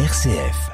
RCF.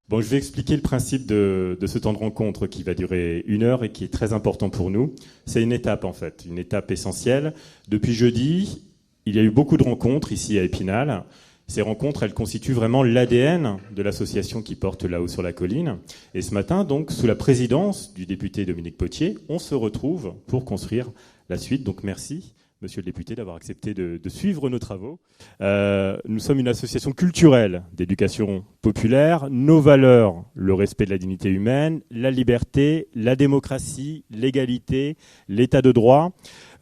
Bon, je vais expliquer le principe de ce temps de rencontre qui va durer 1 heure et qui est très important pour nous. C'est une étape en fait, une étape essentielle. Depuis jeudi, il y a eu beaucoup de rencontres ici à Épinal. Ces rencontres, elles constituent vraiment l'ADN de l'association qui porte là-haut sur la colline. Et ce matin, donc, sous la présidence du député Dominique Potier, on se retrouve pour construire la suite. Donc merci, monsieur le député, d'avoir accepté de suivre nos travaux. Nous sommes une association culturelle d'éducation populaire. Nos valeurs, le respect de la dignité humaine, la liberté, la démocratie, l'égalité, l'état de droit,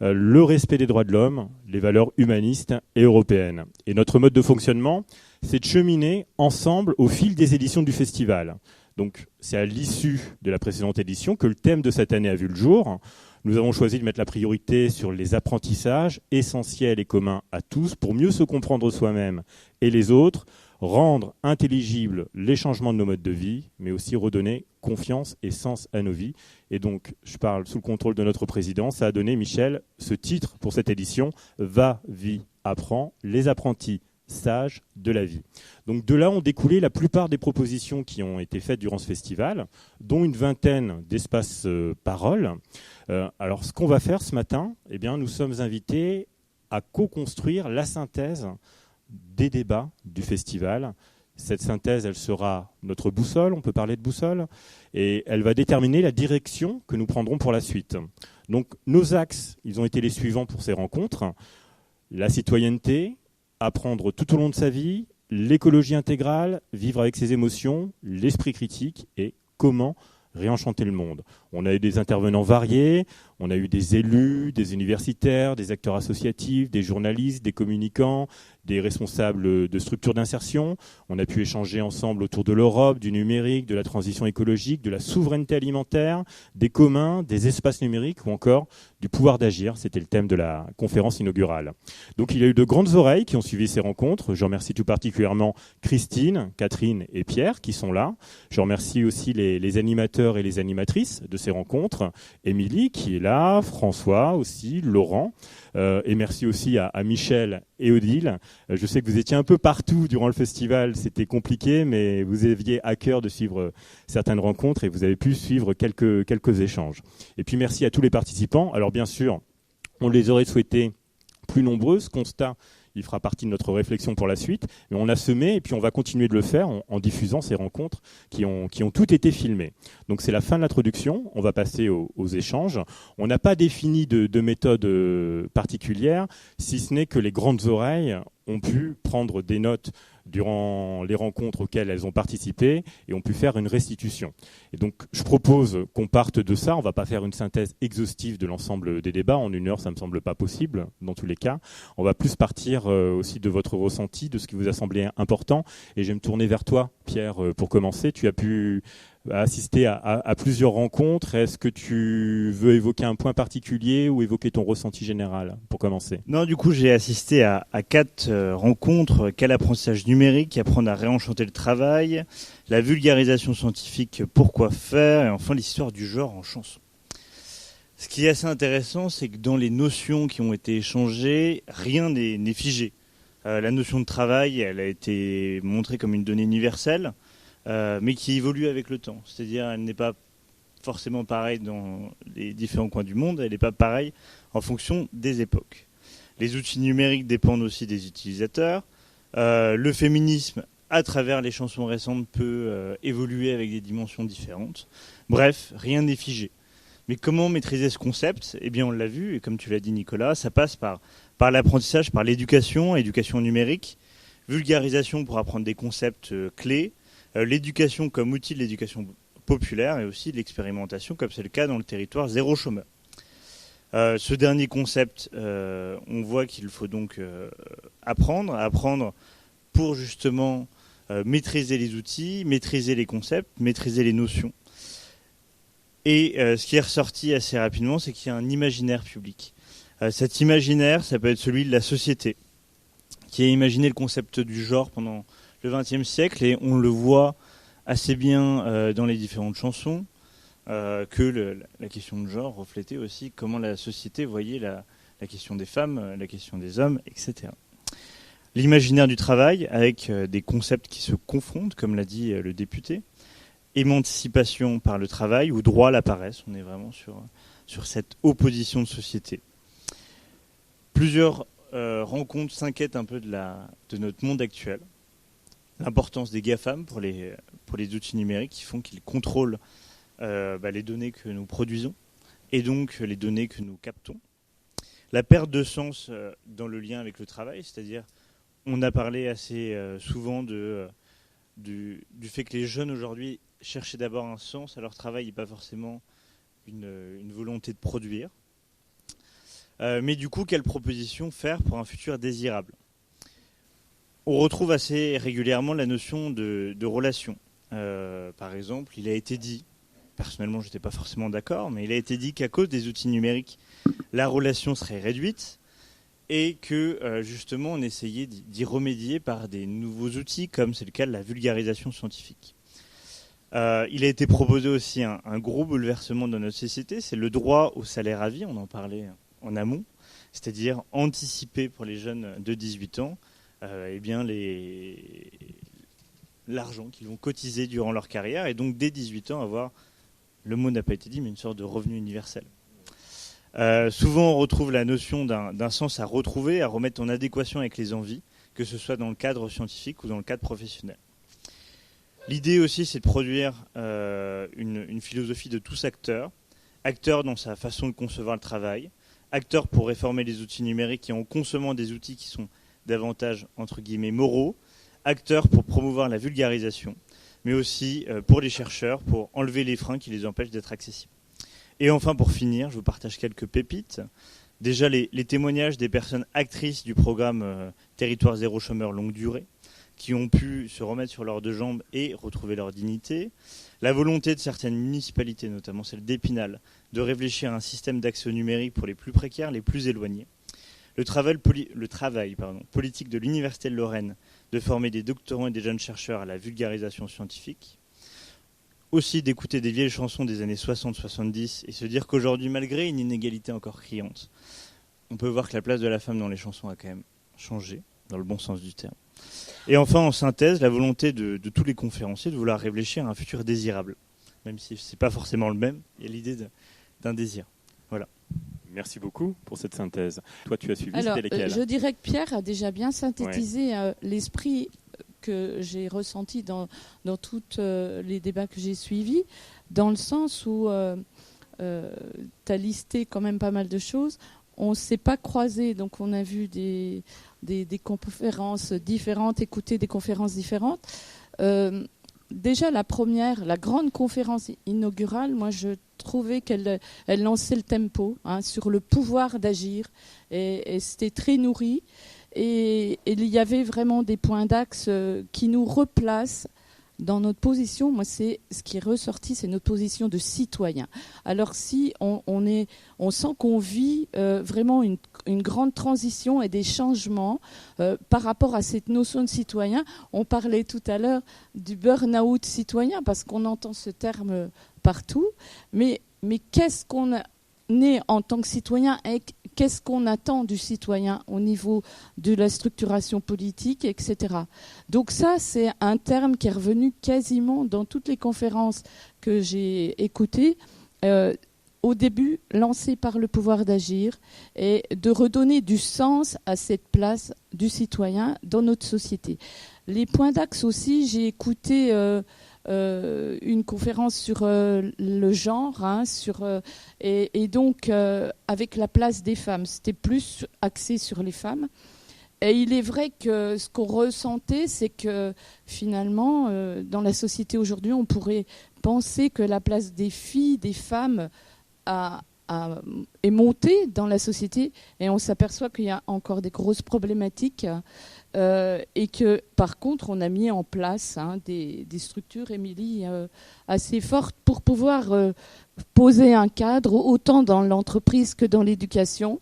le respect des droits de l'homme, les valeurs humanistes et européennes. Et notre mode de fonctionnement, c'est de cheminer ensemble au fil des éditions du festival. Donc c'est à l'issue de la précédente édition que le thème de cette année a vu le jour. Nous avons choisi de mettre la priorité sur les apprentissages essentiels et communs à tous pour mieux se comprendre soi-même et les autres, rendre intelligibles les changements de nos modes de vie, mais aussi redonner confiance et sens à nos vies. Et donc, je parle sous le contrôle de notre président, ça a donné, Michel, ce titre pour cette édition, « Va, vie, apprends, les apprentis sages de la vie ». Donc de là ont découlé la plupart des propositions qui ont été faites durant ce festival, dont une vingtaine d'espaces paroles. Alors ce qu'on va faire ce matin, eh bien, nous sommes invités à co-construire la synthèse des débats du festival. Cette synthèse, elle sera notre boussole, on peut parler de boussole, et elle va déterminer la direction que nous prendrons pour la suite. Donc nos axes, ils ont été les suivants pour ces rencontres. La citoyenneté, apprendre tout au long de sa vie, l'écologie intégrale, vivre avec ses émotions, l'esprit critique et comment réenchanter le monde. On a eu des intervenants variés, on a eu des élus, des universitaires, des acteurs associatifs, des journalistes, des communicants, des responsables de structures d'insertion. On a pu échanger ensemble autour de l'Europe, du numérique, de la transition écologique, de la souveraineté alimentaire, des communs, des espaces numériques ou encore du pouvoir d'agir. C'était le thème de la conférence inaugurale. Donc il y a eu de grandes oreilles qui ont suivi ces rencontres. Je remercie tout particulièrement Christine, Catherine et Pierre qui sont là. Je remercie aussi les animateurs et les animatrices de ces rencontres. Émilie qui est là, François aussi, Laurent. Et merci aussi à Michel et Odile. Je sais que vous étiez un peu partout durant le festival, c'était compliqué, mais vous aviez à cœur de suivre certaines rencontres et vous avez pu suivre quelques échanges. Et puis merci à tous les participants. Alors bien sûr, on les aurait souhaités plus nombreux. Ce constat, il fera partie de notre réflexion pour la suite. Mais on a semé et puis on va continuer de le faire en diffusant ces rencontres qui ont toutes été filmées. Donc c'est la fin de l'introduction. On va passer aux échanges. On n'a pas défini de méthode particulière, si ce n'est que les grandes oreilles ont pu prendre des notes durant les rencontres auxquelles elles ont participé et ont pu faire une restitution. Et donc, je propose qu'on parte de ça. On ne va pas faire une synthèse exhaustive de l'ensemble des débats. En 1 heure, ça ne me semble pas possible, dans tous les cas. On va plus partir aussi de votre ressenti, de ce qui vous a semblé important. Et je vais me tourner vers toi, Pierre, pour commencer. Tu as pu assister à plusieurs rencontres. Est-ce que tu veux évoquer un point particulier ou évoquer ton ressenti général pour commencer ? Non, du coup, j'ai assisté à 4 rencontres. Quel apprentissage numérique, apprendre à réenchanter le travail, la vulgarisation scientifique, pourquoi faire, et enfin l'histoire du genre en chanson. Ce qui est assez intéressant, c'est que dans les notions qui ont été échangées, rien n'est figé. La notion de travail, elle a été montrée comme une donnée universelle, mais qui évolue avec le temps. C'est-à-dire, elle n'est pas forcément pareille dans les différents coins du monde, elle n'est pas pareille en fonction des époques. Les outils numériques dépendent aussi des utilisateurs. Le féminisme, à travers les chansons récentes, peut évoluer avec des dimensions différentes. Bref, rien n'est figé. Mais comment maîtriser ce concept ? Eh bien, on l'a vu, et comme tu l'as dit, Nicolas, ça passe par l'apprentissage, par l'éducation numérique, vulgarisation pour apprendre des concepts clés, l'éducation comme outil de l'éducation populaire et aussi l'expérimentation, comme c'est le cas dans le territoire zéro chômeur. Ce dernier concept, on voit qu'il faut donc apprendre pour justement maîtriser les outils, maîtriser les concepts, maîtriser les notions. Et ce qui est ressorti assez rapidement, c'est qu'il y a un imaginaire public. Cet imaginaire, ça peut être celui de la société, qui a imaginé le concept du genre pendant le XXe siècle, et on le voit assez bien dans les différentes chansons. que la question de genre reflétait aussi comment la société voyait la question des femmes, la question des hommes, etc. L'imaginaire du travail, avec des concepts qui se confondent, comme l'a dit le député, émancipation par le travail ou droit à la paresse, on est vraiment sur cette opposition de société. Plusieurs rencontres s'inquiètent un peu de notre monde actuel. L'importance des GAFAM pour les outils numériques qui font qu'ils contrôlent les données que nous produisons et donc les données que nous captons. La perte de sens dans le lien avec le travail, c'est-à-dire on a parlé assez souvent du fait que les jeunes aujourd'hui cherchaient d'abord un sens à leur travail et pas forcément une volonté de produire. Mais du coup, quelle proposition faire pour un futur désirable ? On retrouve assez régulièrement la notion de relation. Par exemple, il a été dit, personnellement je n'étais pas forcément d'accord, mais il a été dit qu'à cause des outils numériques, la relation serait réduite et que justement on essayait d'y remédier par des nouveaux outils, comme c'est le cas de la vulgarisation scientifique. Il a été proposé aussi un gros bouleversement dans notre société, c'est le droit au salaire à vie, on en parlait en amont, c'est-à-dire anticiper pour les jeunes de 18 ans l'argent qu'ils vont cotiser durant leur carrière et donc dès 18 ans avoir, le mot n'a pas été dit, mais une sorte de revenu universel. Souvent on retrouve la notion d'un sens à retrouver, à remettre en adéquation avec les envies, que ce soit dans le cadre scientifique ou dans le cadre professionnel. L'idée aussi c'est de produire une philosophie de tous acteurs dans sa façon de concevoir le travail, acteurs pour réformer les outils numériques et en consommant des outils qui sont davantage, entre guillemets, moraux, acteurs pour promouvoir la vulgarisation, mais aussi pour les chercheurs, pour enlever les freins qui les empêchent d'être accessibles. Et enfin, pour finir, je vous partage quelques pépites. Déjà, les témoignages des personnes actrices du programme Territoire Zéro Chômeur Longue Durée, qui ont pu se remettre sur leurs deux jambes et retrouver leur dignité. La volonté de certaines municipalités, notamment celle d'Épinal, de réfléchir à un système d'accès au numérique pour les plus précaires, les plus éloignés. Le travail politique de l'Université de Lorraine de former des doctorants et des jeunes chercheurs à la vulgarisation scientifique. Aussi d'écouter des vieilles chansons des années 60-70 et se dire qu'aujourd'hui, malgré une inégalité encore criante, on peut voir que la place de la femme dans les chansons a quand même changé, dans le bon sens du terme. Et enfin, en synthèse, la volonté de tous les conférenciers de vouloir réfléchir à un futur désirable. Même si ce n'est pas forcément le même, il y a l'idée d'un désir. Voilà. Merci beaucoup pour cette synthèse. Toi, tu as suivi, Alors, c'était lesquels ? je dirais que Pierre a déjà bien synthétisé l'esprit que j'ai ressenti dans tous les débats que j'ai suivis, dans le sens où tu as listé quand même pas mal de choses. On ne s'est pas croisés, donc on a vu des conférences différentes, écouté des conférences différentes. Déjà, la grande conférence inaugurale, moi je trouvais qu'elle lançait le tempo sur le pouvoir d'agir et c'était très nourri. Et il y avait vraiment des points d'axe qui nous replacent dans notre position. Moi, c'est ce qui est ressorti, c'est notre position de citoyen. Alors si on sent qu'on vit vraiment une grande transition et des changements par rapport à cette notion de citoyen. On parlait tout à l'heure du burn-out citoyen parce qu'on entend ce terme partout. Mais qu'est-ce qu'on est en tant que citoyen et qu'est-ce qu'on attend du citoyen au niveau de la structuration politique, etc. Donc ça, c'est un terme qui est revenu quasiment dans toutes les conférences que j'ai écoutées. Au début, lancé par le pouvoir d'agir et de redonner du sens à cette place du citoyen dans notre société. Les points d'axe aussi, j'ai écouté une conférence sur le genre, et donc avec la place des femmes. C'était plus axé sur les femmes. Et il est vrai que ce qu'on ressentait, c'est que finalement, dans la société aujourd'hui, on pourrait penser que la place des filles, des femmes, est montée dans la société, et on s'aperçoit qu'il y a encore des grosses problématiques et que par contre on a mis en place des structures, Émilie, assez fortes pour pouvoir poser un cadre autant dans l'entreprise que dans l'éducation,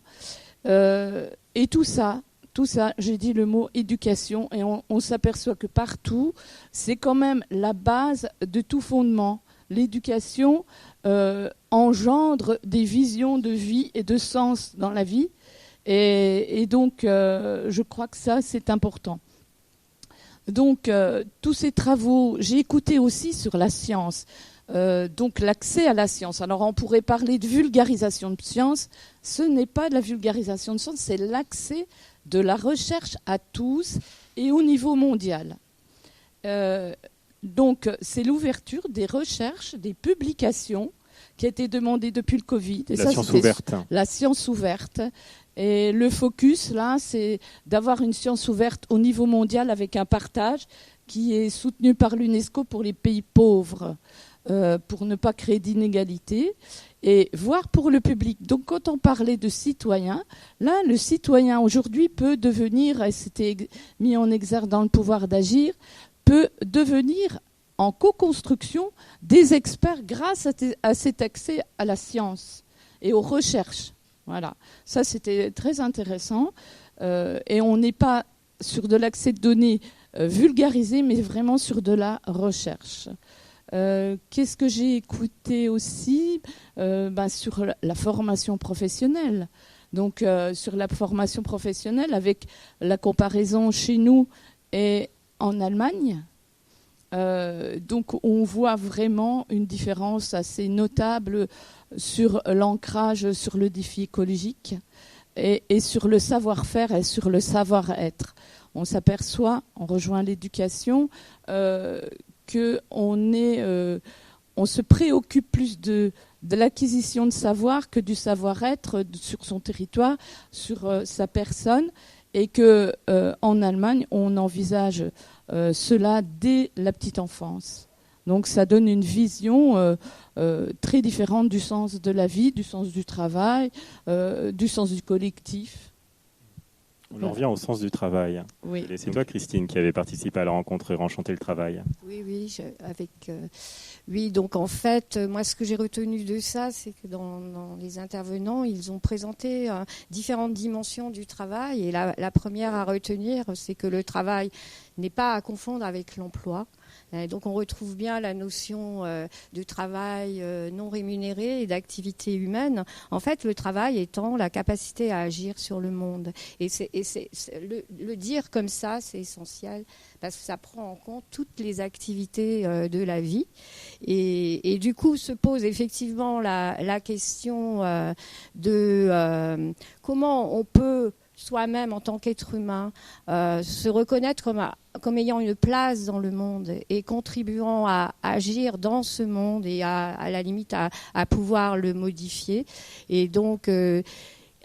et tout ça, j'ai dit le mot éducation, et on s'aperçoit que partout c'est quand même la base de tout fondement. l'éducation engendre des visions de vie et de sens dans la vie. Et donc, je crois que ça, c'est important. Donc, tous ces travaux, j'ai écouté aussi sur la science, donc l'accès à la science. Alors, on pourrait parler de vulgarisation de science. Ce n'est pas de la vulgarisation de science, c'est l'accès de la recherche à tous et au niveau mondial. Donc, c'est l'ouverture des recherches, des publications qui a été demandée depuis le Covid. Et la science ouverte. La science ouverte. Et le focus, là, c'est d'avoir une science ouverte au niveau mondial avec un partage qui est soutenu par l'UNESCO pour les pays pauvres, pour ne pas créer d'inégalités, et voire pour le public. Donc, quand on parlait de citoyen, là, le citoyen aujourd'hui peut devenir, et c'était mis en exergue dans le pouvoir d'agir, peut devenir en co-construction des experts grâce à cet accès à la science et aux recherches. Voilà, ça c'était très intéressant. Et on n'est pas sur de l'accès de données vulgarisé, mais vraiment sur de la recherche. Qu'est-ce que j'ai écouté aussi sur la formation professionnelle. Donc sur la formation professionnelle, avec la comparaison chez nous et en Allemagne, donc on voit vraiment une différence assez notable sur l'ancrage sur le défi écologique et sur le savoir-faire et sur le savoir-être. On s'aperçoit, on rejoint l'éducation, qu'on se préoccupe plus de l'acquisition de savoir que du savoir-être sur son territoire, sur sa personne, et qu'en Allemagne, on envisage cela dès la petite enfance. Donc ça donne une vision très différente du sens de la vie, du sens du travail, du sens du collectif. On en revient au sens du travail. Oui. Et c'est toi, Christine, qui avait participé à la rencontre Enchanter le travail. Oui, donc en fait, moi, ce que j'ai retenu de ça, c'est que dans les intervenants, ils ont présenté différentes dimensions du travail. Et la première à retenir, c'est que le travail n'est pas à confondre avec l'emploi. Donc on retrouve bien la notion de travail non rémunéré et d'activité humaine. En fait, le travail étant la capacité à agir sur le monde. Et le dire comme ça, c'est essentiel parce que ça prend en compte toutes les activités de la vie. Et du coup, se pose effectivement la question de comment on peut soi-même en tant qu'être humain, se reconnaître comme ayant une place dans le monde et contribuant à agir dans ce monde et à la limite à pouvoir le modifier. Et donc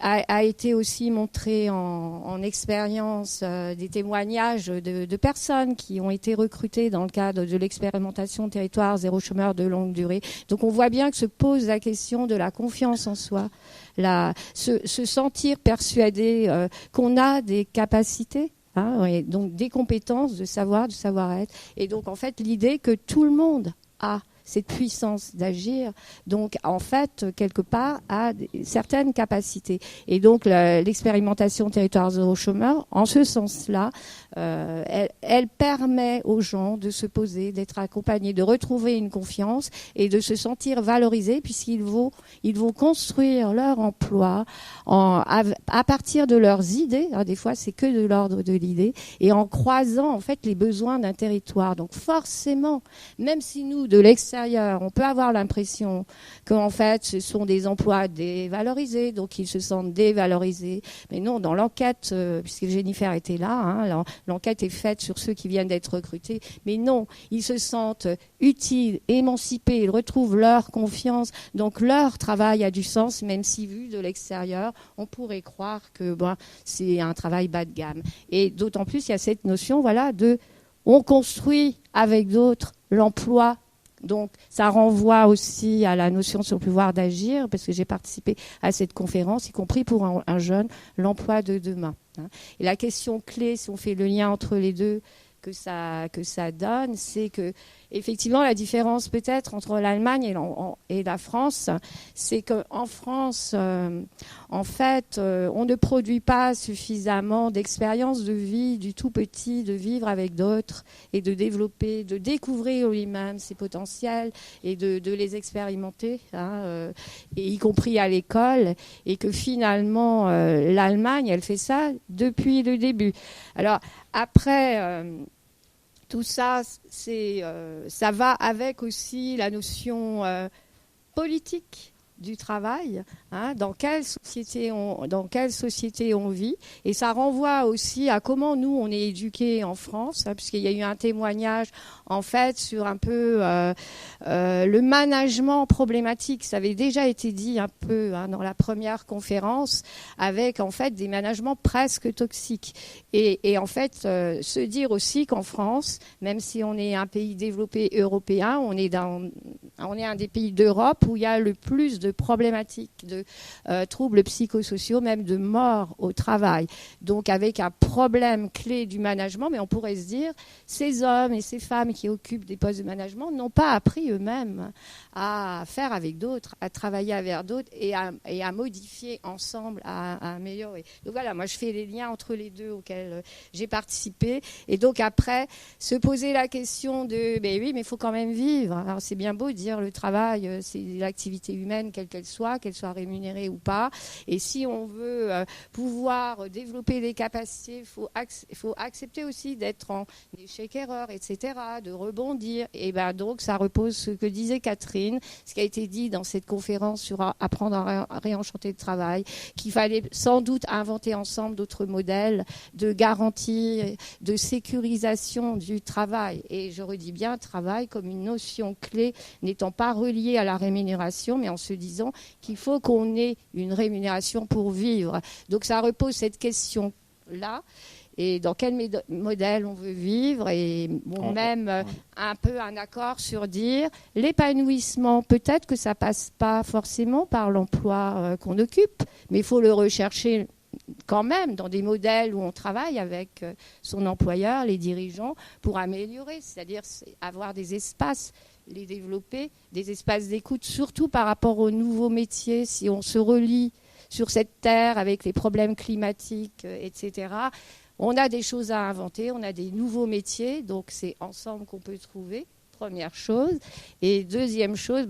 a été aussi montré en expérience des témoignages de personnes qui ont été recrutées dans le cadre de l'expérimentation territoire zéro chômeur de longue durée. Donc on voit bien que se pose la question de la confiance en soi, se sentir persuadé qu'on a des capacités, et donc des compétences, de savoir-être. Et donc en fait l'idée que tout le monde a cette puissance d'agir, donc en fait, quelque part, a certaines capacités. Et donc l'expérimentation territoire zéro chômeur, en ce sens-là, elle permet aux gens de se poser, d'être accompagnés, de retrouver une confiance et de se sentir valorisés puisqu'ils vont construire leur emploi à partir de leurs idées. Alors, des fois, c'est que de l'ordre de l'idée et en croisant en fait les besoins d'un territoire. Donc forcément, même si nous, de l'extérieur, on peut avoir l'impression qu'en fait, ce sont des emplois dévalorisés, donc ils se sentent dévalorisés. Mais non, dans l'enquête, puisque Jennifer était là, l'enquête est faite sur ceux qui viennent d'être recrutés. Mais non, ils se sentent utiles, émancipés, ils retrouvent leur confiance. Donc leur travail a du sens, même si vu de l'extérieur, on pourrait croire que c'est un travail bas de gamme. Et d'autant plus, il y a cette notion, on construit avec d'autres l'emploi. Donc, ça renvoie aussi à la notion sur le pouvoir d'agir, parce que j'ai participé à cette conférence, y compris pour un jeune, l'emploi de demain. Et la question clé, si on fait le lien entre les deux, que ça donne, c'est qu'il effectivement, la différence peut-être entre l'Allemagne et la France, c'est qu'en France, en fait, on ne produit pas suffisamment d'expériences de vie du tout petit, de vivre avec d'autres et de développer, de découvrir lui-même ses potentiels et de les expérimenter, et y compris à l'école, et que finalement, l'Allemagne, elle fait ça depuis le début. Alors, après... tout ça, ça va avec aussi la notion politique du travail, dans quelle société on vit, et ça renvoie aussi à comment nous on est éduqués en France, puisqu'il y a eu un témoignage en fait sur un peu le management problématique. Ça avait déjà été dit un peu dans la première conférence, avec en fait des managements presque toxiques, et en fait se dire aussi qu'en France, même si on est un pays développé européen, on est un des pays d'Europe où il y a le plus de problématiques de troubles psychosociaux, même de mort au travail. Donc avec un problème clé du management, mais on pourrait se dire, ces hommes et ces femmes qui occupent des postes de management n'ont pas appris eux-mêmes à faire avec d'autres, à travailler avec d'autres et à modifier ensemble, à améliorer. Donc voilà, moi je fais les liens entre les deux auxquels j'ai participé. Et donc après, se poser la question de, mais oui, mais il faut quand même vivre. Alors c'est bien beau de dire le travail, c'est l'activité humaine, quelle qu'elle soit rémunérée ou pas. Et si on veut pouvoir développer des capacités, il faut accepter aussi d'être en échec-erreur, etc., de rebondir. Et ben donc ça repose ce que disait Catherine, ce qui a été dit dans cette conférence sur apprendre à réenchanter le travail, qu'il fallait sans doute inventer ensemble d'autres modèles de garantie, de sécurisation du travail. Et je redis bien travail comme une notion clé, n'étant pas reliée à la rémunération, mais en se disant qu'il faut qu'on ait une rémunération pour vivre. Donc ça repose cette question-là. Et dans quel modèle on veut vivre, et un peu un accord sur dire l'épanouissement, peut-être que ça passe pas forcément par l'emploi qu'on occupe, mais il faut le rechercher quand même dans des modèles où on travaille avec son employeur, les dirigeants, pour améliorer, c'est-à-dire avoir des espaces, les développer, des espaces d'écoute, surtout par rapport aux nouveaux métiers, si on se relie sur cette terre avec les problèmes climatiques, etc., on a des choses à inventer, on a des nouveaux métiers, donc c'est ensemble qu'on peut trouver, première chose. Et deuxième chose,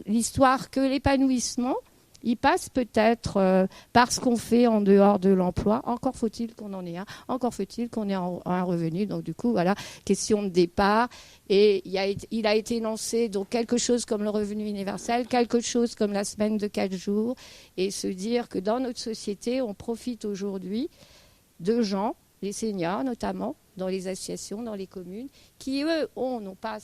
l'histoire que l'épanouissement, il passe peut-être par ce qu'on fait en dehors de l'emploi. Encore faut-il qu'on en ait un, encore faut-il qu'on ait un revenu. Donc du coup, voilà, question de départ. Et il a été lancé donc quelque chose comme le revenu universel, quelque chose comme la semaine de 4 jours, et se dire que dans notre société, on profite aujourd'hui de gens, les seniors notamment, dans les associations, dans les communes, qui eux n'ont pas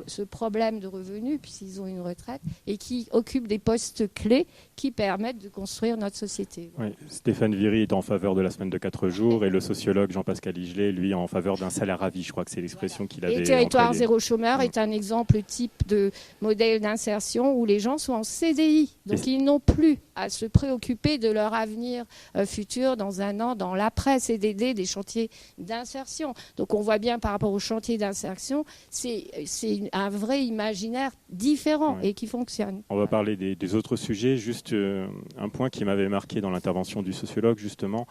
ce problème de revenus puisqu'ils ont une retraite et qui occupent des postes clés qui permettent de construire notre société. Oui, Stéphane Viry est en faveur de la semaine de 4 jours et le sociologue Jean-Pascal Igelet, lui, en faveur d'un salaire à vie. Je crois que c'est l'expression qu'il avait. Et Territoire zéro chômeur est un exemple type de modèle d'insertion où les gens sont en CDI. Donc ils n'ont plus à se préoccuper de leur avenir futur dans un an, dans l'après-CDD, des chantiers d'insertion. Donc on voit bien par rapport aux chantiers d'insertion, c'est un vrai imaginaire différent et qui fonctionne. On va parler des autres sujets. Juste un point qui m'avait marqué dans l'intervention du sociologue, justement,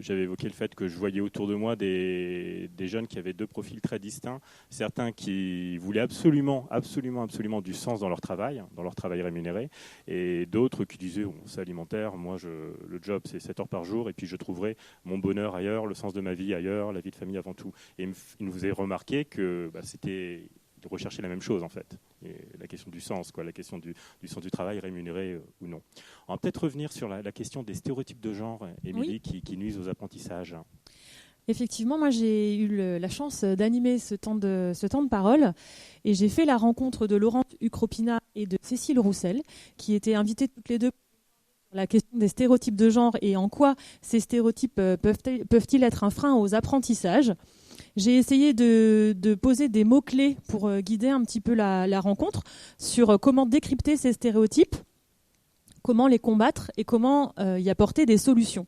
j'avais évoqué le fait que je voyais autour de moi des jeunes qui avaient 2 profils très distincts. Certains qui voulaient absolument du sens dans leur travail rémunéré, et d'autres qui disaient c'est alimentaire, moi le job c'est 7 heures par jour et puis je trouverai mon bonheur ailleurs, le sens de ma vie ailleurs, la vie de famille avant tout. Et il nous a remarqué que c'était de rechercher la même chose en fait, et la question du sens, la question du sens du travail rémunéré ou non. On va peut-être revenir sur la question des stéréotypes de genre, Émilie, qui nuisent aux apprentissages. Effectivement, moi j'ai eu la chance d'animer ce temps de parole et j'ai fait la rencontre de Laurence Ukropina et de Cécile Roussel qui étaient invitées toutes les deux sur la question des stéréotypes de genre et en quoi ces stéréotypes peuvent-ils être un frein aux apprentissages. J'ai essayé de poser des mots-clés pour guider un petit peu la rencontre sur comment décrypter ces stéréotypes, comment les combattre et comment y apporter des solutions.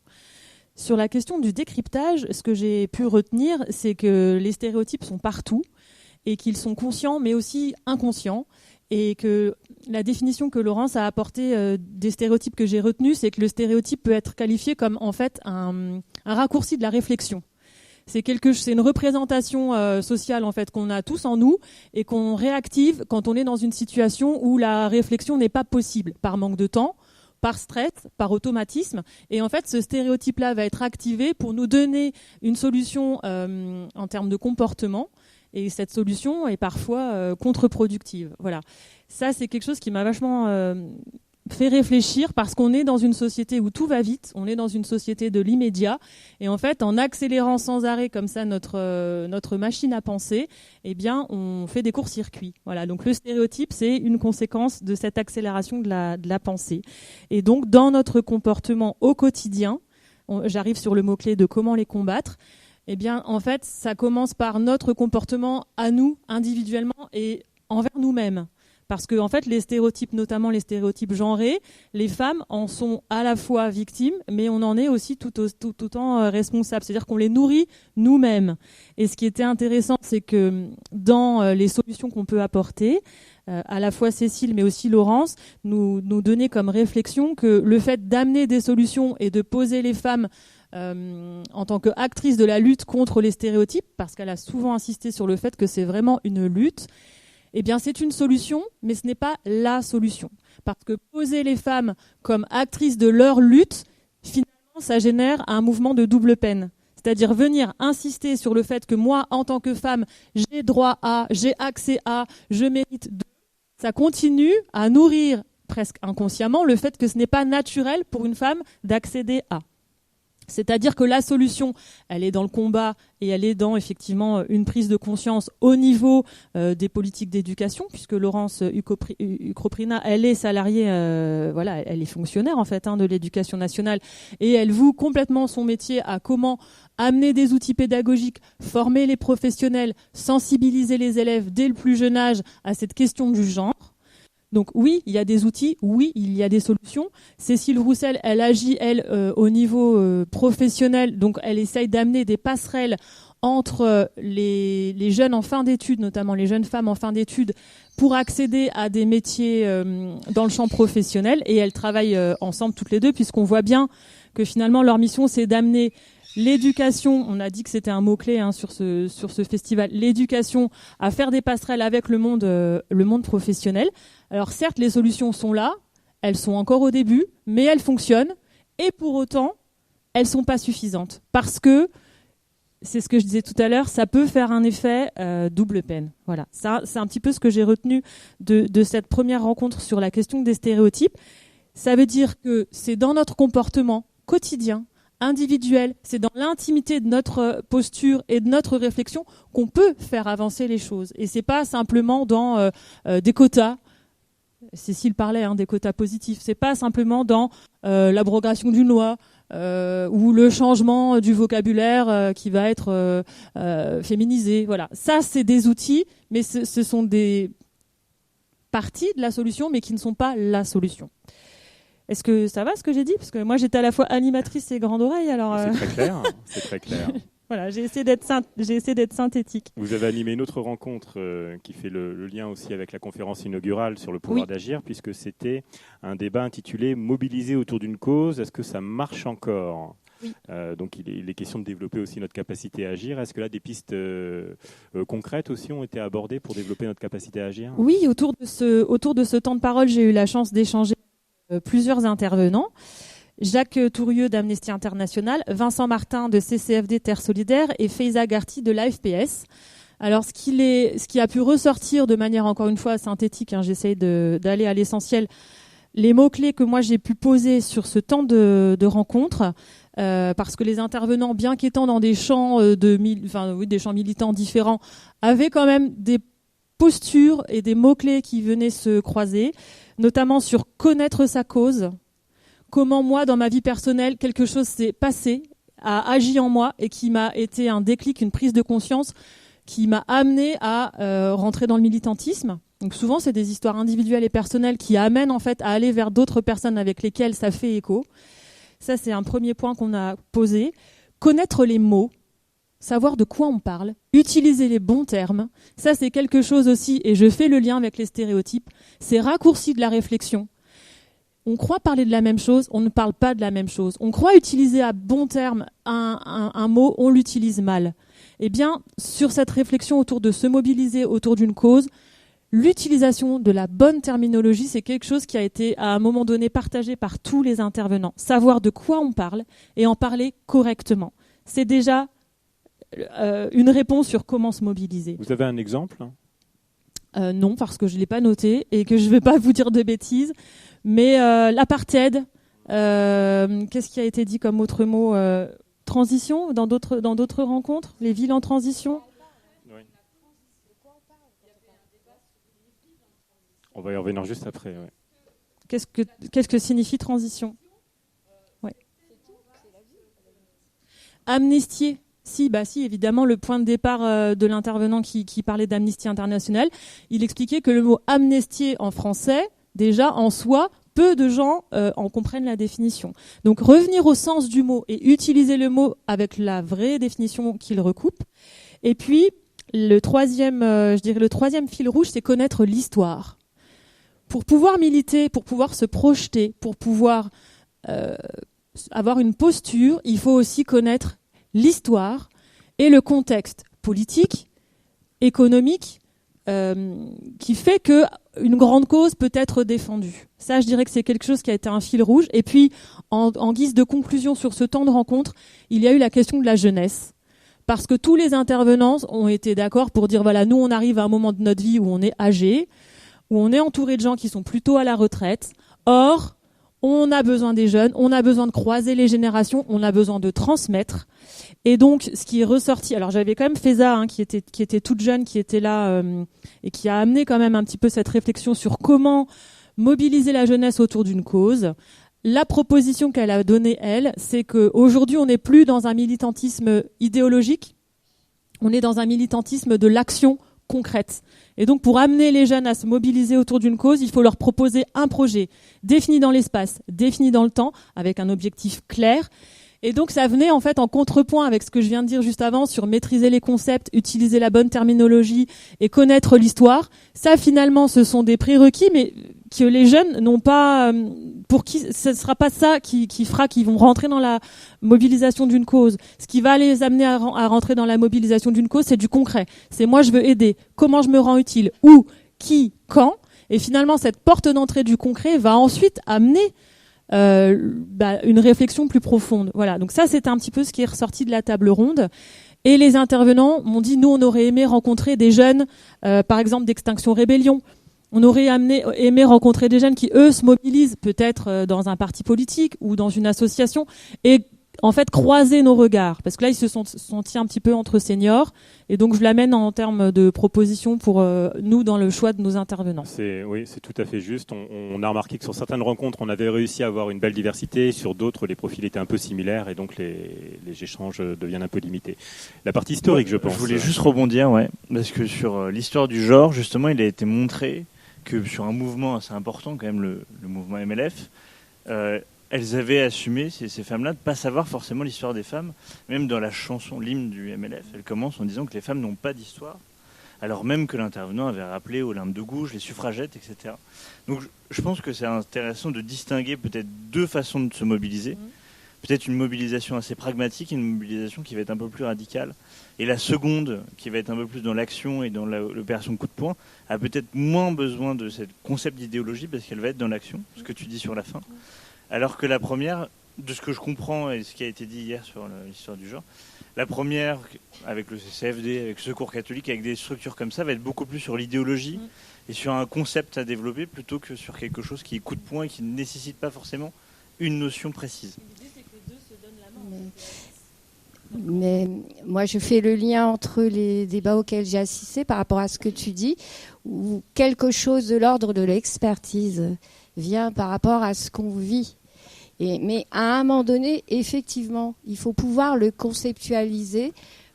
Sur la question du décryptage, ce que j'ai pu retenir, c'est que les stéréotypes sont partout et qu'ils sont conscients mais aussi inconscients. Et que la définition que Laurence a apportée des stéréotypes que j'ai retenus, c'est que le stéréotype peut être qualifié comme en fait un raccourci de la réflexion. C'est une représentation sociale en fait qu'on a tous en nous et qu'on réactive quand on est dans une situation où la réflexion n'est pas possible par manque de temps, par stress, par automatisme. Et en fait, ce stéréotype-là va être activé pour nous donner une solution en termes de comportement. Et cette solution est parfois contre-productive. Voilà. Ça, c'est quelque chose qui m'a vachement fait réfléchir parce qu'on est dans une société où tout va vite, on est dans une société de l'immédiat. Et en fait, en accélérant sans arrêt comme ça notre machine à penser, eh bien, on fait des courts-circuits. Voilà. Donc le stéréotype, c'est une conséquence de cette accélération de la pensée. Et donc, dans notre comportement au quotidien, j'arrive sur le mot-clé de comment les combattre. Eh bien, en fait, ça commence par notre comportement à nous, individuellement et envers nous-mêmes. Parce que, en fait, les stéréotypes, notamment les stéréotypes genrés, les femmes en sont à la fois victimes, mais on en est aussi tout autant responsables. C'est-à-dire qu'on les nourrit nous-mêmes. Et ce qui était intéressant, c'est que dans les solutions qu'on peut apporter, à la fois Cécile, mais aussi Laurence, nous donnaient comme réflexion que le fait d'amener des solutions et de poser les femmes en tant qu'actrice de la lutte contre les stéréotypes, parce qu'elle a souvent insisté sur le fait que c'est vraiment une lutte, eh bien c'est une solution, mais ce n'est pas la solution. Parce que poser les femmes comme actrices de leur lutte, finalement, ça génère un mouvement de double peine. C'est-à-dire venir insister sur le fait que moi, en tant que femme, j'ai droit à, j'ai accès à, je mérite de. Ça continue à nourrir presque inconsciemment le fait que ce n'est pas naturel pour une femme d'accéder à. C'est-à-dire que la solution, elle est dans le combat et elle est dans effectivement une prise de conscience au niveau des politiques d'éducation, puisque Laurence Ukroprina, elle est salariée, voilà, elle est fonctionnaire en fait de l'éducation nationale et elle voue complètement son métier à comment amener des outils pédagogiques, former les professionnels, sensibiliser les élèves dès le plus jeune âge à cette question du genre. Donc oui, il y a des outils, oui, il y a des solutions. Cécile Roussel, elle agit, elle, au niveau professionnel, donc elle essaye d'amener des passerelles entre les jeunes en fin d'études, notamment les jeunes femmes en fin d'études, pour accéder à des métiers dans le champ professionnel. Et elles travaillent ensemble toutes les deux, puisqu'on voit bien que finalement leur mission, c'est d'amener l'éducation, on a dit que c'était un mot-clé sur ce festival, l'éducation à faire des passerelles avec le monde professionnel. Alors certes, les solutions sont là, elles sont encore au début, mais elles fonctionnent, et pour autant, elles sont pas suffisantes. Parce que, c'est ce que je disais tout à l'heure, ça peut faire un effet double peine. Voilà, ça, c'est un petit peu ce que j'ai retenu de cette première rencontre sur la question des stéréotypes. Ça veut dire que c'est dans notre comportement quotidien, individuel, c'est dans l'intimité de notre posture et de notre réflexion qu'on peut faire avancer les choses. Et c'est pas simplement dans des quotas. Cécile parlait des quotas positifs. C'est pas simplement dans l'abrogation d'une loi ou le changement du vocabulaire qui va être féminisé. Voilà, ça c'est des outils, mais ce sont des parties de la solution, mais qui ne sont pas la solution. Est-ce que ça va ce que j'ai dit ? Parce que moi j'étais à la fois animatrice et grande oreille. Alors c'est très clair. C'est très clair. Voilà, j'ai essayé d'être synthétique. Vous avez animé une autre rencontre qui fait le lien aussi avec la conférence inaugurale sur le pouvoir d'agir, puisque c'était un débat intitulé « Mobiliser autour d'une cause, est-ce que ça marche encore ?» Oui. Donc il est question de développer aussi notre capacité à agir. Est-ce que là des pistes concrètes aussi ont été abordées pour développer notre capacité à agir ? Oui, autour de ce temps de parole, j'ai eu la chance d'échanger plusieurs intervenants. Jacques Tourieux d'Amnesty International, Vincent Martin de CCFD Terre Solidaire et Faiza Garti de l'AFPS. Alors ce qui a pu ressortir de manière encore une fois synthétique, j'essaye d'aller à l'essentiel, les mots-clés que moi j'ai pu poser sur ce temps de rencontre, parce que les intervenants, bien qu'étant dans des champs des champs militants différents, avaient quand même des postures et des mots-clés qui venaient se croiser, notamment sur connaître sa cause. Comment moi, dans ma vie personnelle, quelque chose s'est passé, a agi en moi et qui m'a été un déclic, une prise de conscience qui m'a amené à rentrer dans le militantisme. Donc souvent, c'est des histoires individuelles et personnelles qui amènent en fait à aller vers d'autres personnes avec lesquelles ça fait écho. Ça, c'est un premier point qu'on a posé. Connaître les mots, savoir de quoi on parle, utiliser les bons termes. Ça, c'est quelque chose aussi, et je fais le lien avec les stéréotypes, c'est raccourci de la réflexion. On croit parler de la même chose, on ne parle pas de la même chose. On croit utiliser à bon terme un mot, on l'utilise mal. Eh bien, sur cette réflexion autour de se mobiliser autour d'une cause, l'utilisation de la bonne terminologie, c'est quelque chose qui a été à un moment donné partagé par tous les intervenants. Savoir de quoi on parle et en parler correctement. C'est déjà une réponse sur comment se mobiliser. Vous avez un exemple ? Non, parce que je ne l'ai pas noté et que je ne vais pas vous dire de bêtises. Mais l'apartheid, qu'est-ce qui a été dit comme autre mot transition dans d'autres rencontres, les villes en transition. Oui. On va y revenir juste après. Ouais. Qu'est-ce que signifie transition? Ouais. Amnistier. Si, évidemment, le point de départ de l'intervenant qui parlait d'Amnesty International, il expliquait que le mot amnestier en français, déjà en soi, peu de gens en comprennent la définition. Donc revenir au sens du mot et utiliser le mot avec la vraie définition qu'il recoupe. Et puis le troisième fil rouge, c'est connaître l'histoire. Pour pouvoir militer, pour pouvoir se projeter, pour pouvoir avoir une posture, il faut aussi connaître l'histoire et le contexte politique, économique, qui fait qu'une grande cause peut être défendue. Ça, je dirais que c'est quelque chose qui a été un fil rouge. Et puis, en guise de conclusion sur ce temps de rencontre, il y a eu la question de la jeunesse. Parce que tous les intervenants ont été d'accord pour dire, voilà, nous, on arrive à un moment de notre vie où on est âgé, où on est entouré de gens qui sont plutôt à la retraite. Or, on a besoin des jeunes, on a besoin de croiser les générations, on a besoin de transmettre. Et donc, ce qui est ressorti, alors j'avais quand même Feza, qui était toute jeune, qui était là et qui a amené quand même un petit peu cette réflexion sur comment mobiliser la jeunesse autour d'une cause. La proposition qu'elle a donnée, elle, c'est qu'aujourd'hui, on n'est plus dans un militantisme idéologique, on est dans un militantisme de l'action concrète. Et donc, pour amener les jeunes à se mobiliser autour d'une cause, il faut leur proposer un projet défini dans l'espace, défini dans le temps, avec un objectif clair. Et donc, ça venait en fait en contrepoint avec ce que je viens de dire juste avant sur maîtriser les concepts, utiliser la bonne terminologie et connaître l'histoire. Ça, finalement, ce sont des prérequis, mais que les jeunes n'ont pas, pour qui ce ne sera pas ça qui fera qu'ils vont rentrer dans la mobilisation d'une cause. Ce qui va les amener à rentrer dans la mobilisation d'une cause, c'est du concret. C'est moi, je veux aider. Comment je me rends utile? Où? Qui? Quand? Et finalement, cette porte d'entrée du concret va ensuite amener une réflexion plus profonde. Voilà. Donc ça, c'était un petit peu ce qui est ressorti de la table ronde. Et les intervenants m'ont dit, nous, on aurait aimé rencontrer des jeunes, par exemple d'Extinction Rébellion. On aurait aimé rencontrer des jeunes qui, eux, se mobilisent peut-être dans un parti politique ou dans une association et en fait croiser nos regards. Parce que là, ils se sont sentis un petit peu entre seniors. Et donc, je l'amène en termes de propositions pour nous dans le choix de nos intervenants. Oui, c'est tout à fait juste. On a remarqué que sur certaines rencontres, on avait réussi à avoir une belle diversité. Sur d'autres, les profils étaient un peu similaires et donc les échanges deviennent un peu limités. La partie historique, je pense. Je voulais juste rebondir, parce que sur l'histoire du genre, justement, il a été montré que sur un mouvement assez important, quand même, le mouvement MLF, elles avaient assumé, ces femmes-là, de ne pas savoir forcément l'histoire des femmes. Même dans la chanson, l'hymne du MLF, elle commence en disant que les femmes n'ont pas d'histoire, alors même que l'intervenant avait rappelé Olympe de Gouges, les suffragettes, etc. Donc je pense que c'est intéressant de distinguer peut-être deux façons de se mobiliser. Peut-être une mobilisation assez pragmatique et une mobilisation qui va être un peu plus radicale. Et la seconde, qui va être un peu plus dans l'action et dans l'opération coup de poing, a peut-être moins besoin de ce concept d'idéologie parce qu'elle va être dans l'action, ce que tu dis sur la fin. Alors que la première, de ce que je comprends et ce qui a été dit hier sur l'histoire du genre, la première, avec le CCFD, avec Secours catholique, avec des structures comme ça, va être beaucoup plus sur l'idéologie et sur un concept à développer plutôt que sur quelque chose qui est coup de poing et qui ne nécessite pas forcément une notion précise. L'idée, c'est que les deux se donnent la main. Mais moi, je fais le lien entre les débats auxquels j'ai assisté par rapport à ce que tu dis, où quelque chose de l'ordre de l'expertise vient par rapport à ce qu'on vit. Mais à un moment donné, effectivement, il faut pouvoir le conceptualiser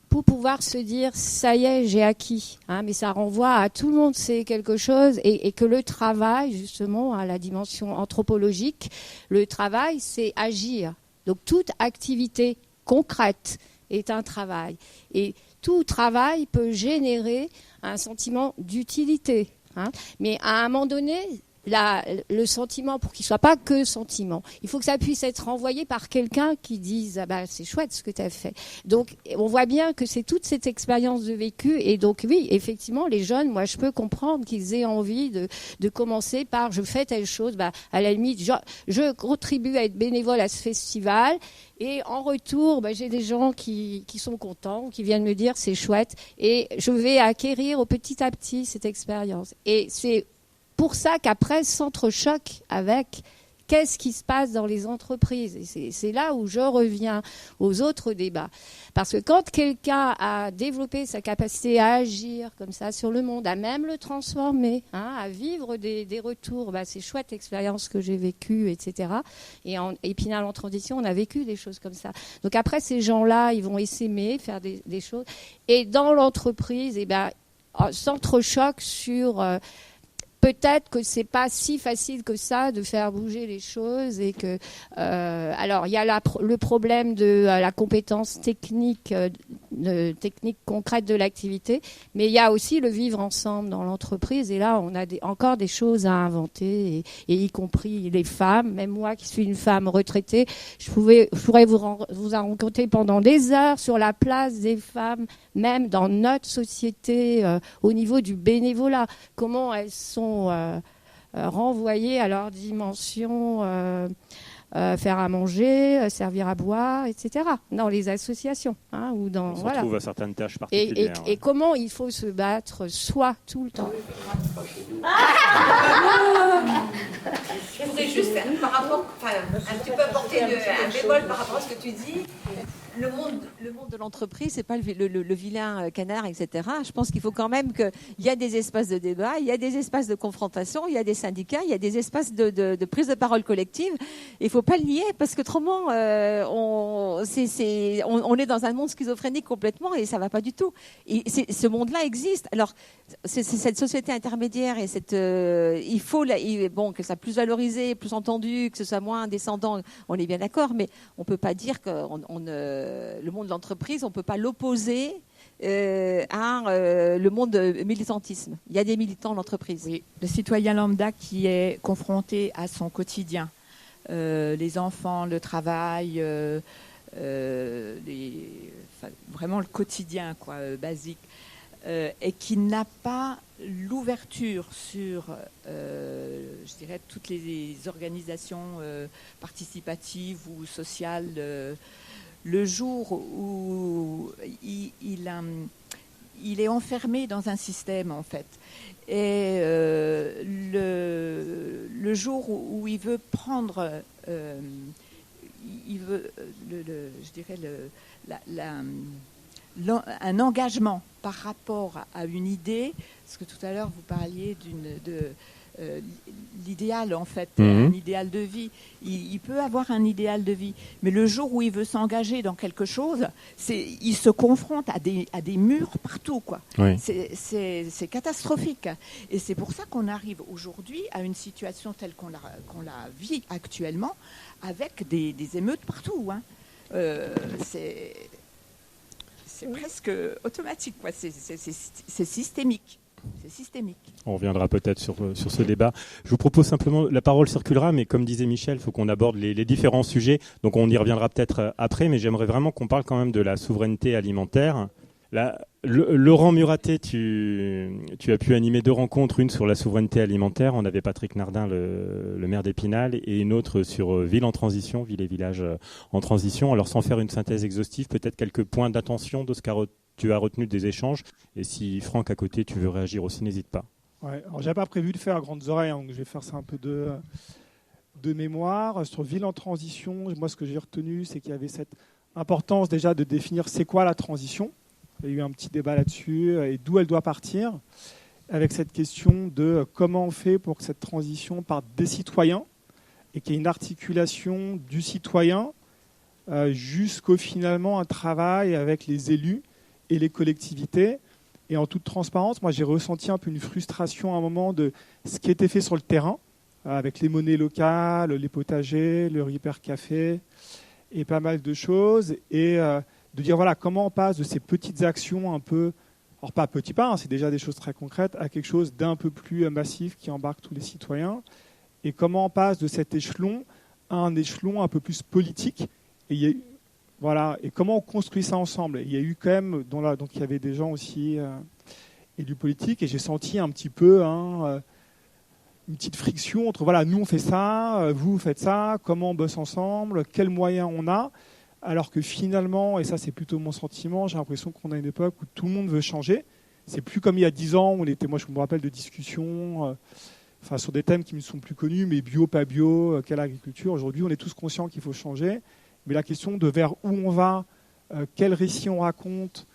pour pouvoir se dire « ça y est, j'ai acquis ». Mais ça renvoie à tout le monde, c'est quelque chose, et que le travail, justement, à la dimension anthropologique, le travail, c'est agir. Donc toute activité concrète est un travail. Et tout travail peut générer un sentiment d'utilité. Mais à un moment donné, le sentiment, pour qu'il ne soit pas que sentiment, il faut que ça puisse être renvoyé par quelqu'un qui dise c'est chouette ce que tu as fait. Donc on voit bien que c'est toute cette expérience de vécu, et donc oui, effectivement, les jeunes, moi je peux comprendre qu'ils aient envie de commencer par je fais telle chose, à la limite je contribue à être bénévole à ce festival, et en retour j'ai des gens qui sont contents, qui viennent me dire c'est chouette, et je vais acquérir petit à petit cette expérience. Et c'est pour ça qu'après s'entrechoque avec qu'est-ce qui se passe dans les entreprises. Et c'est là où je reviens aux autres débats. Parce que quand quelqu'un a développé sa capacité à agir comme ça sur le monde, à même le transformer, à vivre des retours, c'est chouette l'expérience que j'ai vécue, etc. Et en Épinal en transition, on a vécu des choses comme ça. Donc après, ces gens-là, ils vont essaimer, faire des choses. Et dans l'entreprise, s'entrechoquent sur... peut-être que c'est pas si facile que ça de faire bouger les choses, et que alors il y a le problème de la compétence technique concrète de l'activité, mais il y a aussi le vivre ensemble dans l'entreprise, et là on a encore des choses à inventer, et y compris les femmes. Même moi qui suis une femme retraitée, je pourrais vous en raconter pendant des heures sur la place des femmes même dans notre société au niveau du bénévolat, comment elles sont renvoyées à leur dimension, faire à manger, servir à boire, etc. dans les associations. Ou dans, on se retrouve à certaines tâches particulières. Et comment il faut se battre soi tout le temps. Je voudrais juste, par rapport, un petit peu apporter un bémol par rapport à ce que tu dis. Le monde de l'entreprise, c'est pas le vilain canard, etc. Je pense qu'il faut quand même qu'il y a des espaces de débat, il y a des espaces de confrontation, il y a des syndicats, il y a des espaces de prise de parole collective. Il faut pas le nier, parce qu'autrement, on est dans un monde schizophrénique complètement, et ça va pas du tout. Et ce monde-là existe. Alors, c'est cette société intermédiaire, et il faut que ça plus valorisé, plus entendu, que ce soit moins descendant. On est bien d'accord, mais on peut pas dire que le monde de l'entreprise, on ne peut pas l'opposer à le monde militantisme. Il y a des militants dans l'entreprise. Oui, le citoyen lambda qui est confronté à son quotidien, les enfants, le travail, vraiment le quotidien basique, et qui n'a pas l'ouverture sur, je dirais, toutes les organisations participatives ou sociales. Le jour où il est enfermé dans un système, en fait, et le jour où il veut prendre, un engagement par rapport à une idée, parce que tout à l'heure vous parliez l'idéal, en fait, un idéal de vie. Il peut avoir un idéal de vie, mais le jour où il veut s'engager dans quelque chose, il se confronte à des murs partout, Oui. C'est catastrophique, et c'est pour ça qu'on arrive aujourd'hui à une situation telle qu'on la vit actuellement, avec des émeutes partout. C'est presque automatique, c'est systémique. C'est systémique. On reviendra peut-être sur ce débat. Je vous propose simplement, la parole circulera, mais comme disait Michel, il faut qu'on aborde les différents sujets. Donc on y reviendra peut-être après, mais j'aimerais vraiment qu'on parle quand même de la souveraineté alimentaire. Laurent Muraté, tu as pu animer 2 rencontres, une sur la souveraineté alimentaire. On avait Patrick Nardin, le maire d'Épinal, et une autre sur ville en transition, ville et village en transition. Alors sans faire une synthèse exhaustive, peut-être quelques points d'attention de ce que tu as retenu des échanges. Et si Franck, à côté, tu veux réagir aussi, n'hésite pas. Ouais, alors j'avais pas prévu de faire grandes oreilles, donc je vais faire ça un peu de mémoire. Sur ville en transition, moi ce que j'ai retenu, c'est qu'il y avait cette importance déjà de définir c'est quoi la transition. Il y a eu un petit débat là-dessus, et d'où elle doit partir, avec cette question de comment on fait pour que cette transition parte des citoyens, et qu'il y ait une articulation du citoyen jusqu'au finalement un travail avec les élus et les collectivités. Et en toute transparence, moi j'ai ressenti un peu une frustration à un moment de ce qui était fait sur le terrain, avec les monnaies locales, les potagers, le Reaper Café, et pas mal de choses. Et de dire voilà comment on passe de ces petites actions un peu, alors pas à petits pas, c'est déjà des choses très concrètes, à quelque chose d'un peu plus massif qui embarque tous les citoyens, et comment on passe de cet échelon à un échelon un peu plus politique, et comment on construit ça ensemble. Et il y a eu quand même, donc il y avait des gens aussi élus politiques, et j'ai senti un petit peu une petite friction entre voilà, nous on fait ça, vous faites ça, comment on bosse ensemble, quels moyens on a. Alors que finalement, et ça c'est plutôt mon sentiment, j'ai l'impression qu'on a une époque où tout le monde veut changer. C'est plus comme il y a 10 ans, où moi je me rappelle de discussions sur des thèmes qui me sont plus connus, mais bio, pas bio, quelle agriculture. Aujourd'hui, on est tous conscients qu'il faut changer. Mais la question de vers où on va, quel récit on raconte,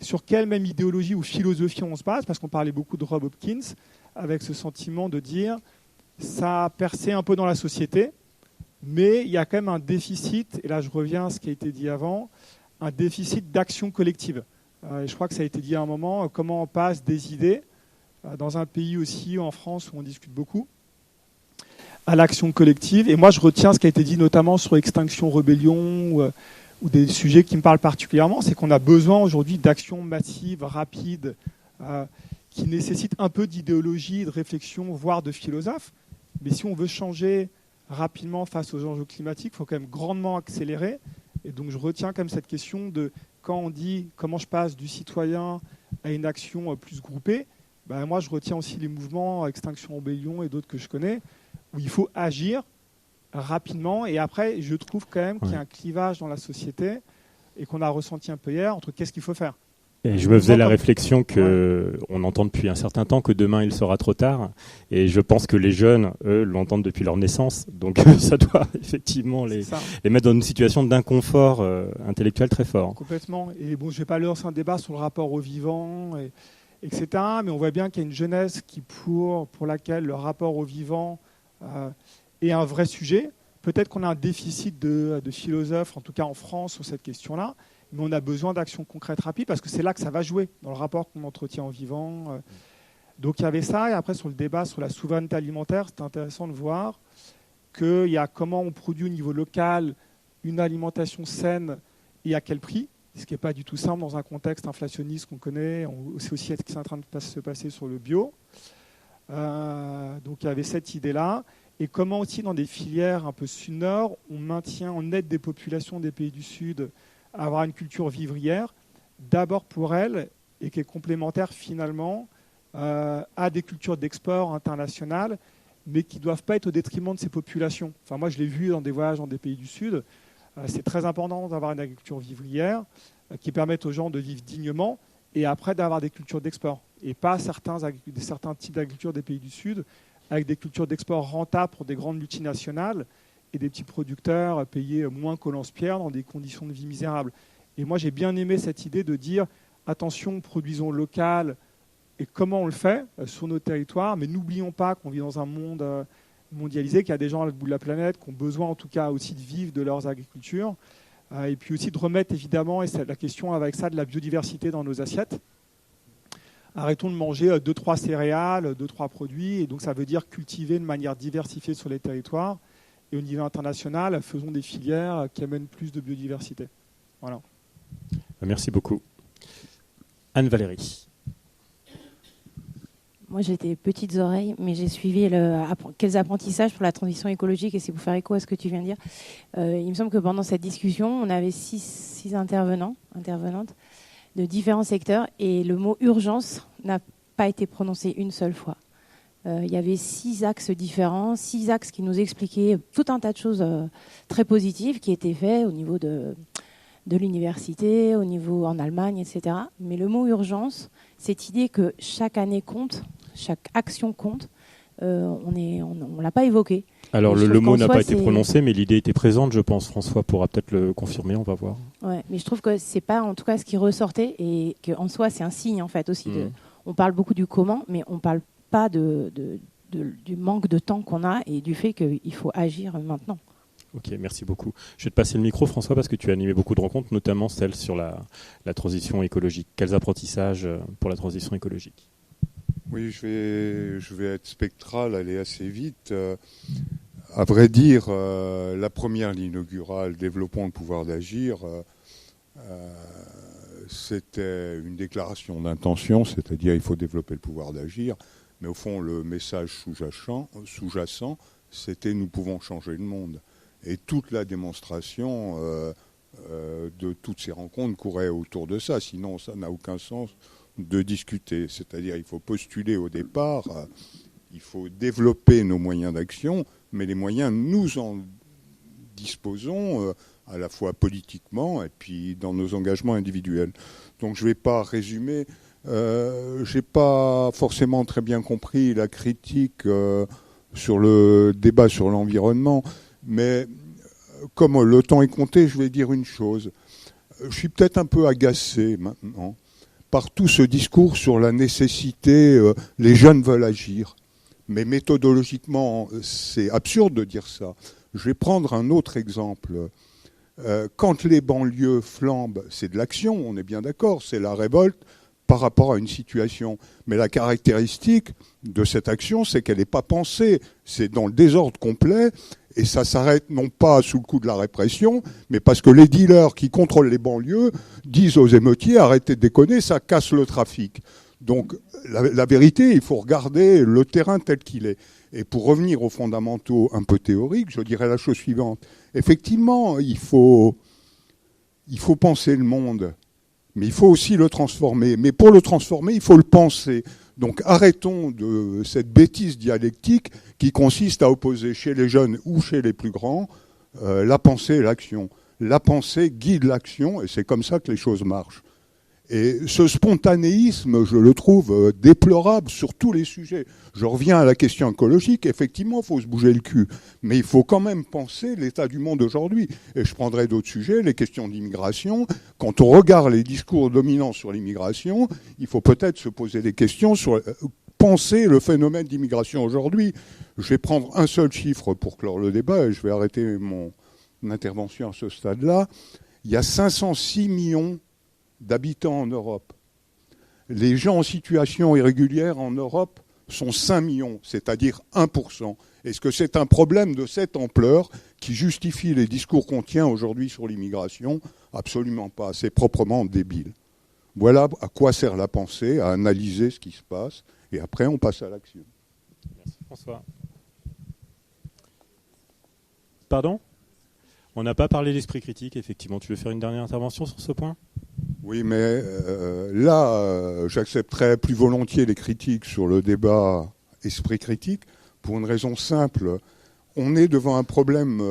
sur quelle même idéologie ou philosophie on se base, parce qu'on parlait beaucoup de Rob Hopkins, avec ce sentiment de dire ça a percé un peu dans la société, mais il y a quand même un déficit, et là je reviens à ce qui a été dit avant, un déficit d'action collective. Et je crois que ça a été dit à un moment, comment on passe des idées, dans un pays aussi, en France, où on discute beaucoup, à l'action collective. Et moi je retiens ce qui a été dit notamment sur Extinction Rebellion, ou des sujets qui me parlent particulièrement, c'est qu'on a besoin aujourd'hui d'actions massives, rapides, qui nécessitent un peu d'idéologie, de réflexion, voire de philosophes. Mais si on veut changer rapidement face aux enjeux climatiques, il faut quand même grandement accélérer. Et donc je retiens quand même cette question de quand on dit comment je passe du citoyen à une action plus groupée, moi je retiens aussi les mouvements Extinction Rebellion et d'autres que je connais, où il faut agir rapidement. Et après, je trouve quand même qu'il y a un clivage dans la société et qu'on a ressenti un peu hier entre qu'est-ce qu'il faut faire. Et je me faisais la réflexion qu'on entend depuis un certain temps que demain il sera trop tard. Et je pense que les jeunes, eux, l'entendent depuis leur naissance. Donc ça doit effectivement les mettre dans une situation d'inconfort intellectuel très fort. Complètement. Et bon, je ne vais pas lancer un débat sur le rapport au vivant, etc. Mais on voit bien qu'il y a une jeunesse pour laquelle le rapport au vivant est un vrai sujet. Peut-être qu'on a un déficit de philosophes, en tout cas en France, sur cette question-là. Mais on a besoin d'actions concrètes rapides parce que c'est là que ça va jouer dans le rapport qu'on entretient en vivant. Donc il y avait ça. Et après, sur le débat sur la souveraineté alimentaire, c'était intéressant de voir qu'il y a comment on produit au niveau local une alimentation saine et à quel prix, ce qui n'est pas du tout simple dans un contexte inflationniste qu'on connaît. C'est aussi ce qui est en train de se passer sur le bio. Donc il y avait cette idée-là. Et comment aussi dans des filières un peu sud-nord, on aide des populations des pays du Sud à avoir une culture vivrière, d'abord pour elles, et qui est complémentaire finalement à des cultures d'export internationales, mais qui ne doivent pas être au détriment de ces populations. Enfin, moi, je l'ai vu dans des voyages dans des pays du Sud. C'est très important d'avoir une agriculture vivrière qui permette aux gens de vivre dignement et après d'avoir des cultures d'export. Et pas certains types d'agriculture des pays du Sud avec des cultures d'export rentables pour des grandes multinationales et des petits producteurs payés moins qu'au lance-pierre dans des conditions de vie misérables. Et moi, j'ai bien aimé cette idée de dire attention, produisons local et comment on le fait sur nos territoires, mais n'oublions pas qu'on vit dans un monde mondialisé, qu'il y a des gens à l'autre bout de la planète qui ont besoin en tout cas aussi de vivre de leurs agricultures et puis aussi de remettre évidemment, et c'est la question avec ça, de la biodiversité dans nos assiettes. Arrêtons de manger 2-3 céréales, 2-3 produits, et donc ça veut dire cultiver de manière diversifiée sur les territoires. Et au niveau international, faisons des filières qui amènent plus de biodiversité. Voilà. Merci beaucoup. Anne-Valérie. Moi, j'étais petites oreilles, mais j'ai suivi quels apprentissages pour la transition écologique, et c'est pour faire écho à ce que tu viens de dire. Il me semble que pendant cette discussion, on avait 6 intervenantes de différents secteurs, et le mot urgence n'a pas été prononcé une seule fois. Il y avait 6 axes différents, 6 axes qui nous expliquaient tout un tas de choses très positives qui étaient faites au niveau de l'université, au niveau en Allemagne, etc. Mais le mot urgence, cette idée que chaque année compte, chaque action compte, on l'a pas évoqué. Alors le mot n'a pas été prononcé, mais l'idée était présente, je pense. François pourra peut-être le confirmer, on va voir. Ouais, mais je trouve que c'est pas en tout cas ce qui ressortait, et qu'en soi c'est un signe en fait aussi. On parle beaucoup du comment, mais on parle pas du manque de temps qu'on a et du fait qu'il faut agir maintenant. Ok, merci beaucoup. Je vais te passer le micro, François, parce que tu as animé beaucoup de rencontres, notamment celle sur la transition écologique. Quels apprentissages pour la transition écologique ? Oui, je vais être spectral, aller assez vite. À vrai dire, la première, l'inaugurale, développons le pouvoir d'agir, C'était une déclaration d'intention, c'est-à-dire il faut développer le pouvoir d'agir, mais au fond le message sous-jacent, c'était nous pouvons changer le monde. Et toute la démonstration de toutes ces rencontres courait autour de ça, sinon ça n'a aucun sens de discuter. C'est-à-dire il faut postuler au départ, il faut développer nos moyens d'action, mais les moyens, nous en disposons à la fois politiquement et puis dans nos engagements individuels. Donc je ne vais pas résumer. Je n'ai pas forcément très bien compris la critique sur le débat sur l'environnement, mais comme le temps est compté, je vais dire une chose. Je suis peut-être un peu agacé maintenant par tout ce discours sur la nécessité, les jeunes veulent agir. Mais méthodologiquement, c'est absurde de dire ça. Je vais prendre un autre exemple. Quand les banlieues flambent, c'est de l'action, on est bien d'accord, c'est la révolte par rapport à une situation. Mais la caractéristique de cette action, c'est qu'elle n'est pas pensée. C'est dans le désordre complet et ça s'arrête non pas sous le coup de la répression, mais parce que les dealers qui contrôlent les banlieues disent aux émeutiers « arrêtez de déconner, ça casse le trafic ». Donc la vérité, il faut regarder le terrain tel qu'il est. Et pour revenir aux fondamentaux un peu théoriques, je dirais la chose suivante. Effectivement, il faut penser le monde, mais il faut aussi le transformer. Mais pour le transformer, il faut le penser. Donc arrêtons de cette bêtise dialectique qui consiste à opposer chez les jeunes ou chez les plus grands la pensée et l'action. La pensée guide l'action et c'est comme ça que les choses marchent. Et ce spontanéisme, je le trouve déplorable sur tous les sujets. Je reviens à la question écologique. Effectivement, il faut se bouger le cul. Mais il faut quand même penser l'état du monde aujourd'hui. Et je prendrai d'autres sujets, les questions d'immigration. Quand on regarde les discours dominants sur l'immigration, il faut peut-être se poser des questions sur penser le phénomène d'immigration aujourd'hui. Je vais prendre un seul chiffre pour clore le débat et je vais arrêter mon intervention à ce stade-là. Il y a 506 millions d'habitants en Europe. Les gens en situation irrégulière en Europe sont 5 millions, c'est-à-dire 1%. Est-ce que c'est un problème de cette ampleur qui justifie les discours qu'on tient aujourd'hui sur l'immigration ? Absolument pas, c'est proprement débile. Voilà à quoi sert la pensée, à analyser ce qui se passe, et après on passe à l'action. Merci François. Pardon ? On n'a pas parlé d'esprit critique, effectivement. Tu veux faire une dernière intervention sur ce point ? Oui, mais là, j'accepterais plus volontiers les critiques sur le débat esprit critique pour une raison simple. On est devant un problème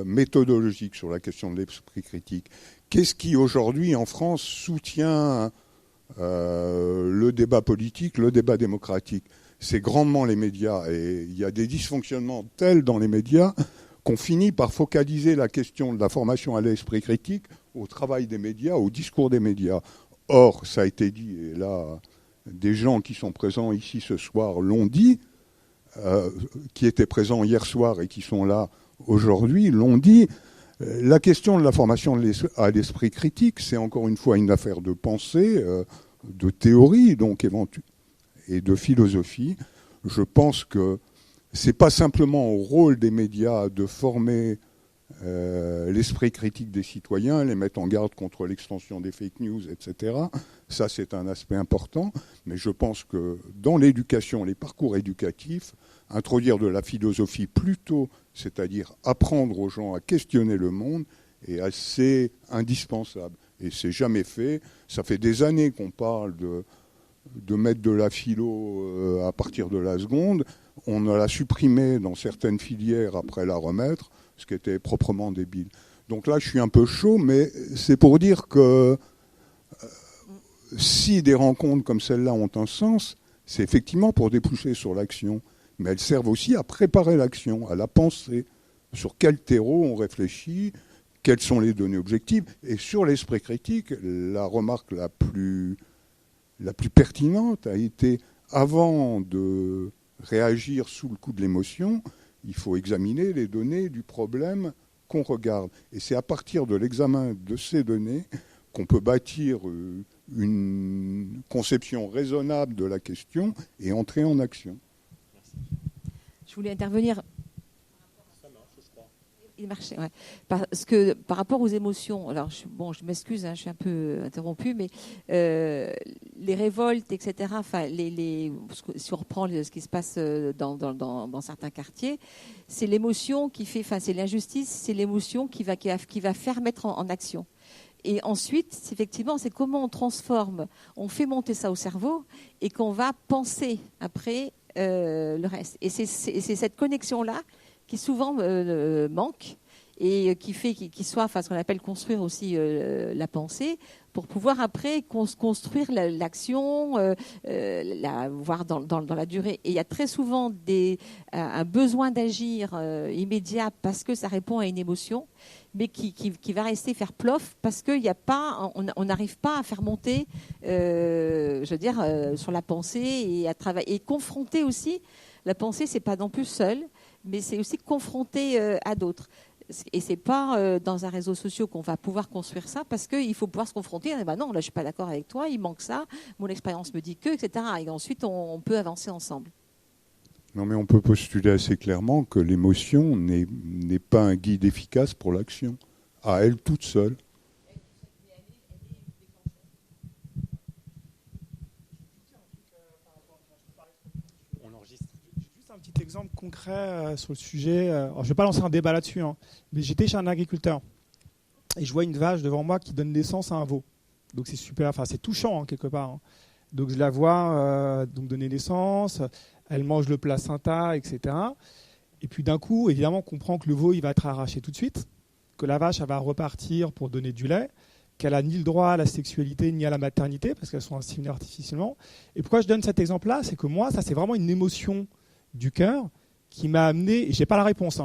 méthodologique sur la question de l'esprit critique. Qu'est-ce qui, aujourd'hui, en France, soutient le débat politique, le débat démocratique ? C'est grandement les médias. Et il y a des dysfonctionnements tels dans les médias qu'on finit par focaliser la question de la formation à l'esprit critique au travail des médias, au discours des médias. Or, ça a été dit, et là, des gens qui sont présents ici ce soir l'ont dit, qui étaient présents hier soir et qui sont là aujourd'hui, l'ont dit, la question de la formation à l'esprit critique, c'est encore une fois une affaire de pensée, de théorie, donc et de philosophie. Je pense que c'est pas simplement au rôle des médias de former l'esprit critique des citoyens, les mettre en garde contre l'extension des fake news, etc. Ça, c'est un aspect important. Mais je pense que dans l'éducation, les parcours éducatifs, introduire de la philosophie plus tôt, c'est-à-dire apprendre aux gens à questionner le monde, est assez indispensable. Et c'est jamais fait. Ça fait des années qu'on parle de mettre de la philo à partir de la seconde. On l'a supprimé dans certaines filières après la remettre, ce qui était proprement débile. Donc là, je suis un peu chaud, mais c'est pour dire que si des rencontres comme celle-là ont un sens, c'est effectivement pour déboucher sur l'action. Mais elles servent aussi à préparer l'action, à la penser. Sur quel terreau on réfléchit, quelles sont les données objectives. Et sur l'esprit critique, la remarque la plus pertinente a été, avant de réagir sous le coup de l'émotion, il faut examiner les données du problème qu'on regarde. Et c'est à partir de l'examen de ces données qu'on peut bâtir une conception raisonnable de la question et entrer en action. Je voulais intervenir. Il marchait, ouais. Parce que par rapport aux émotions, alors je m'excuse, je suis un peu interrompue, mais les révoltes, etc. Enfin, si on reprend ce qui se passe dans certains quartiers, c'est l'émotion qui fait, enfin, c'est l'injustice, c'est l'émotion qui va faire mettre en action. Et ensuite, effectivement, c'est comment on transforme, on fait monter ça au cerveau et qu'on va penser après le reste. Et c'est cette connexion-là qui souvent manque et qui fait qu'il soit, enfin, ce qu'on appelle construire aussi la pensée pour pouvoir après construire l'action, voir dans la durée. Et il y a très souvent un besoin d'agir immédiat parce que ça répond à une émotion, mais qui va rester faire plof parce qu'il n'y a pas, on n'arrive pas à faire monter, sur la pensée et à travailler et confronter aussi. La pensée, c'est pas non plus seul, mais c'est aussi confronté à d'autres. Et c'est pas dans un réseau social qu'on va pouvoir construire ça parce qu'il faut pouvoir se confronter. Non, là je suis pas d'accord avec toi, il manque ça, mon expérience me dit que, etc. Et ensuite on peut avancer ensemble. Non, mais on peut postuler assez clairement que l'émotion n'est pas un guide efficace pour l'action, à elle toute seule. Un petit exemple concret sur le sujet. Alors, je ne vais pas lancer un débat là-dessus, mais j'étais chez un agriculteur et je vois une vache devant moi qui donne naissance à un veau. Donc c'est super, enfin c'est touchant quelque part. Donc je la vois donner naissance, elle mange le placenta, etc. Et puis d'un coup, évidemment, on comprend que le veau il va être arraché tout de suite, que la vache elle va repartir pour donner du lait, qu'elle n'a ni le droit à la sexualité ni à la maternité parce qu'elles sont inséminées artificiellement. Et pourquoi je donne cet exemple-là, c'est que moi, ça c'est vraiment une émotion du cœur qui m'a amené, et je n'ai pas la réponse,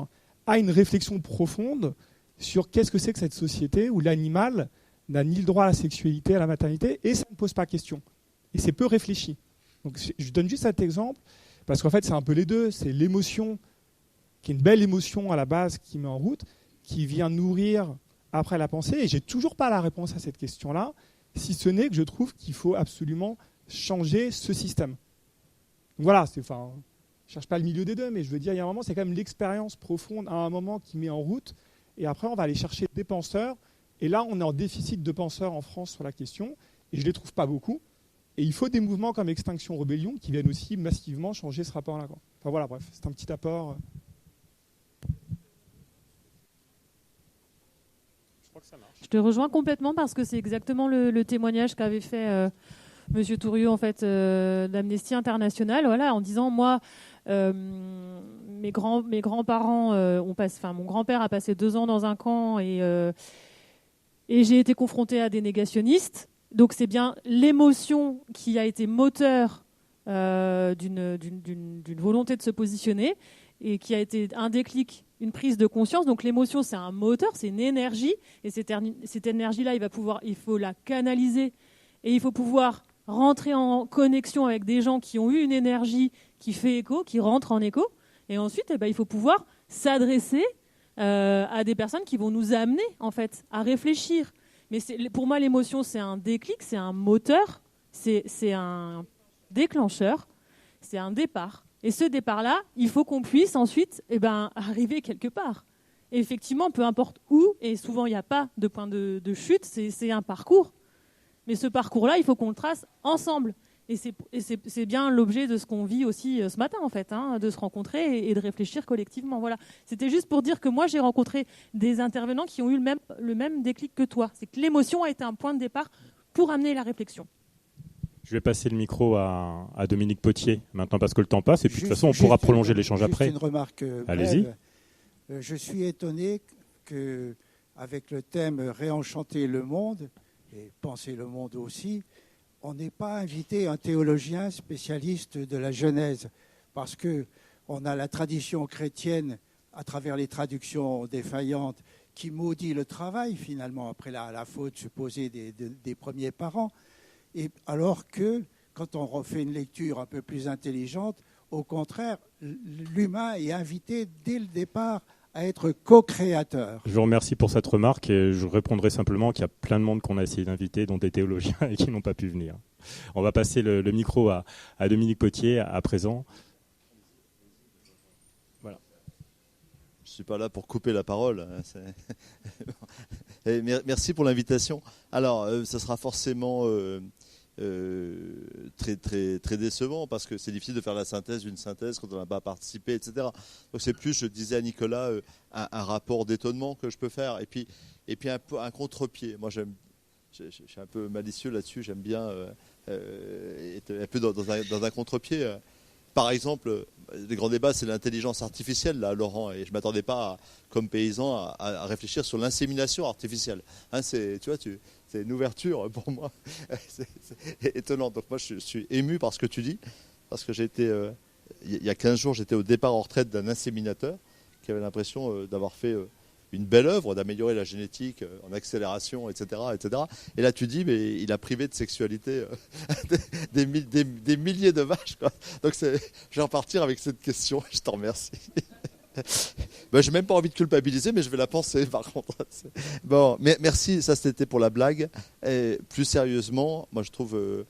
à une réflexion profonde sur qu'est-ce que c'est que cette société où l'animal n'a ni le droit à la sexualité, à la maternité, et ça ne pose pas question. Et c'est peu réfléchi. Donc je donne juste cet exemple, parce qu'en fait c'est un peu les deux, c'est l'émotion, qui est une belle émotion à la base qui met en route, qui vient nourrir après la pensée, et j'ai toujours pas la réponse à cette question-là, si ce n'est que je trouve qu'il faut absolument changer ce système. Donc voilà, je ne cherche pas le milieu des deux, mais je veux dire, il y a un moment, c'est quand même l'expérience profonde à un moment qui met en route. Et après, on va aller chercher des penseurs. Et là, on est en déficit de penseurs en France sur la question. Et je ne les trouve pas beaucoup. Et il faut des mouvements comme Extinction Rebellion qui viennent aussi massivement changer ce rapport-là. Enfin voilà, bref, c'est un petit apport. Je crois que ça marche. Je te rejoins complètement parce que c'est exactement le témoignage qu'avait fait Monsieur Tourieux en fait, d'Amnesty International, voilà, en disant moi, mes grands-parents mon grand-père a passé 2 ans dans un camp et j'ai été confrontée à des négationnistes. Donc c'est bien l'émotion qui a été moteur d'une volonté de se positionner et qui a été un déclic, une prise de conscience. Donc l'émotion, c'est un moteur, c'est une énergie, et cette énergie-là, il faut la canaliser et il faut pouvoir rentrer en connexion avec des gens qui ont eu une énergie qui fait écho, qui rentre en écho. Et ensuite, il faut pouvoir s'adresser à des personnes qui vont nous amener en fait, à réfléchir. Mais pour moi, l'émotion, c'est un déclic, c'est un moteur, c'est un déclencheur, c'est un départ. Et ce départ-là, il faut qu'on puisse ensuite arriver quelque part. Et effectivement, peu importe où, et souvent il n'y a pas de point de chute, c'est un parcours. Mais ce parcours-là, il faut qu'on le trace ensemble. Et c'est bien l'objet de ce qu'on vit aussi ce matin, en fait, de se rencontrer et de réfléchir collectivement. Voilà. C'était juste pour dire que moi, j'ai rencontré des intervenants qui ont eu le même déclic que toi. C'est que l'émotion a été un point de départ pour amener la réflexion. Je vais passer le micro à Dominique Potier maintenant parce que le temps passe et puis de toute façon on pourra prolonger l'échange après. Une remarque Allez-y. Je suis étonné qu'avec le thème réenchanter le monde et penser le monde aussi, on n'ait pas invité un théologien spécialiste de la Genèse, parce qu'on a la tradition chrétienne à travers les traductions défaillantes qui maudit le travail finalement après la faute supposée des premiers parents. Et alors que, quand on refait une lecture un peu plus intelligente, au contraire, l'humain est invité dès le départ à être co-créateur. Je vous remercie pour cette remarque et je répondrai simplement qu'il y a plein de monde qu'on a essayé d'inviter, dont des théologiens, et qui n'ont pas pu venir. On va passer le micro à Dominique Potier à présent. Voilà. suis pas là pour couper la parole. Et merci pour l'invitation. Alors, ça sera forcément très, très, très décevant parce que c'est difficile de faire la synthèse d'une synthèse quand on n'a pas participé, etc. Donc c'est plus, je disais à Nicolas, un rapport d'étonnement que je peux faire. Et puis un contre-pied. Moi, je suis un peu malicieux là-dessus. J'aime bien être un peu dans un contre-pied. Par exemple, le grand débat, c'est l'intelligence artificielle, là, Laurent. Et je ne m'attendais pas, comme paysan, à réfléchir sur l'insémination artificielle. Hein, c'est une ouverture pour moi. C'est étonnant. Donc moi, je suis ému par ce que tu dis. Parce que j'ai été, il y a 15 jours, j'étais au départ en retraite d'un inséminateur qui avait l'impression d'avoir fait une belle œuvre, d'améliorer la génétique en accélération, etc., etc. Et là, tu dis, mais il a privé de sexualité des milliers de vaches, quoi. Donc, je vais repartir avec cette question. Je t'en remercie. Ben, je n'ai même pas envie de culpabiliser, mais je vais la penser, par contre. Bon, mais merci. Ça, c'était pour la blague. Et plus sérieusement, moi, je trouve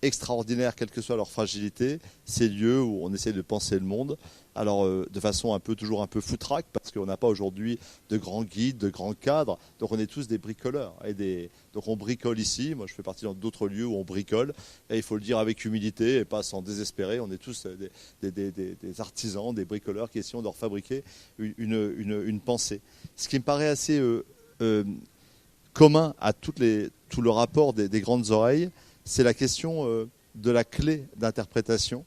extraordinaire, quelle que soit leur fragilité, ces lieux où on essaie de penser le monde. Alors, de façon toujours un peu foutraque, parce qu'on n'a pas aujourd'hui de grands guides, de grands cadres. Donc, on est tous des bricoleurs. Donc, on bricole ici. Moi, je fais partie d'autres lieux où on bricole. Et il faut le dire avec humilité et pas sans désespérer. On est tous des artisans, des bricoleurs qui essayent de refabriquer une pensée. Ce qui me paraît assez commun à tout le rapport des grandes oreilles, c'est la question de la clé d'interprétation.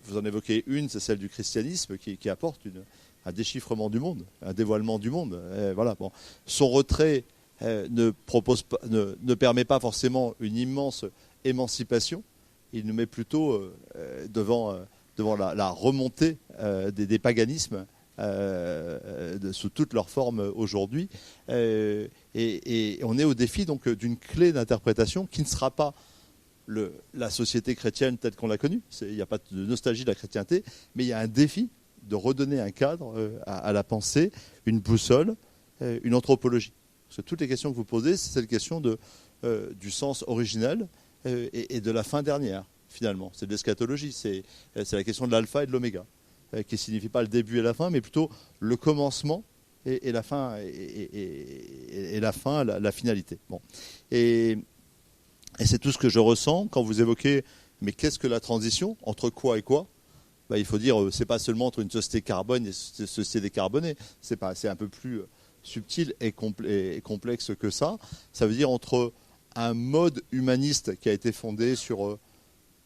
Vous en évoquez une, c'est celle du christianisme qui apporte un déchiffrement du monde, un dévoilement du monde. Et voilà, bon. Son retrait ne permet pas forcément une immense émancipation. Il nous met plutôt devant la remontée des paganismes sous toutes leurs formes aujourd'hui. Et on est au défi donc d'une clé d'interprétation qui ne sera pas la société chrétienne telle qu'on l'a connue. Il n'y a pas de nostalgie de la chrétienté, mais il y a un défi de redonner un cadre à la pensée, une boussole, une anthropologie. Parce que toutes les questions que vous posez, c'est cette question du sens originel et de la fin dernière, finalement. C'est de l'eschatologie, c'est la question de l'alpha et de l'oméga, qui ne signifie pas le début et la fin, mais plutôt le commencement et la fin, et la fin, la finalité. Bon. Et c'est tout ce que je ressens quand vous évoquez, mais qu'est-ce que la transition, entre quoi et quoi? Il faut dire, c'est pas seulement entre une société carbone et une société décarbonée, c'est un peu plus subtil et complexe que ça. Ça veut dire entre un mode humaniste qui a été fondé sur...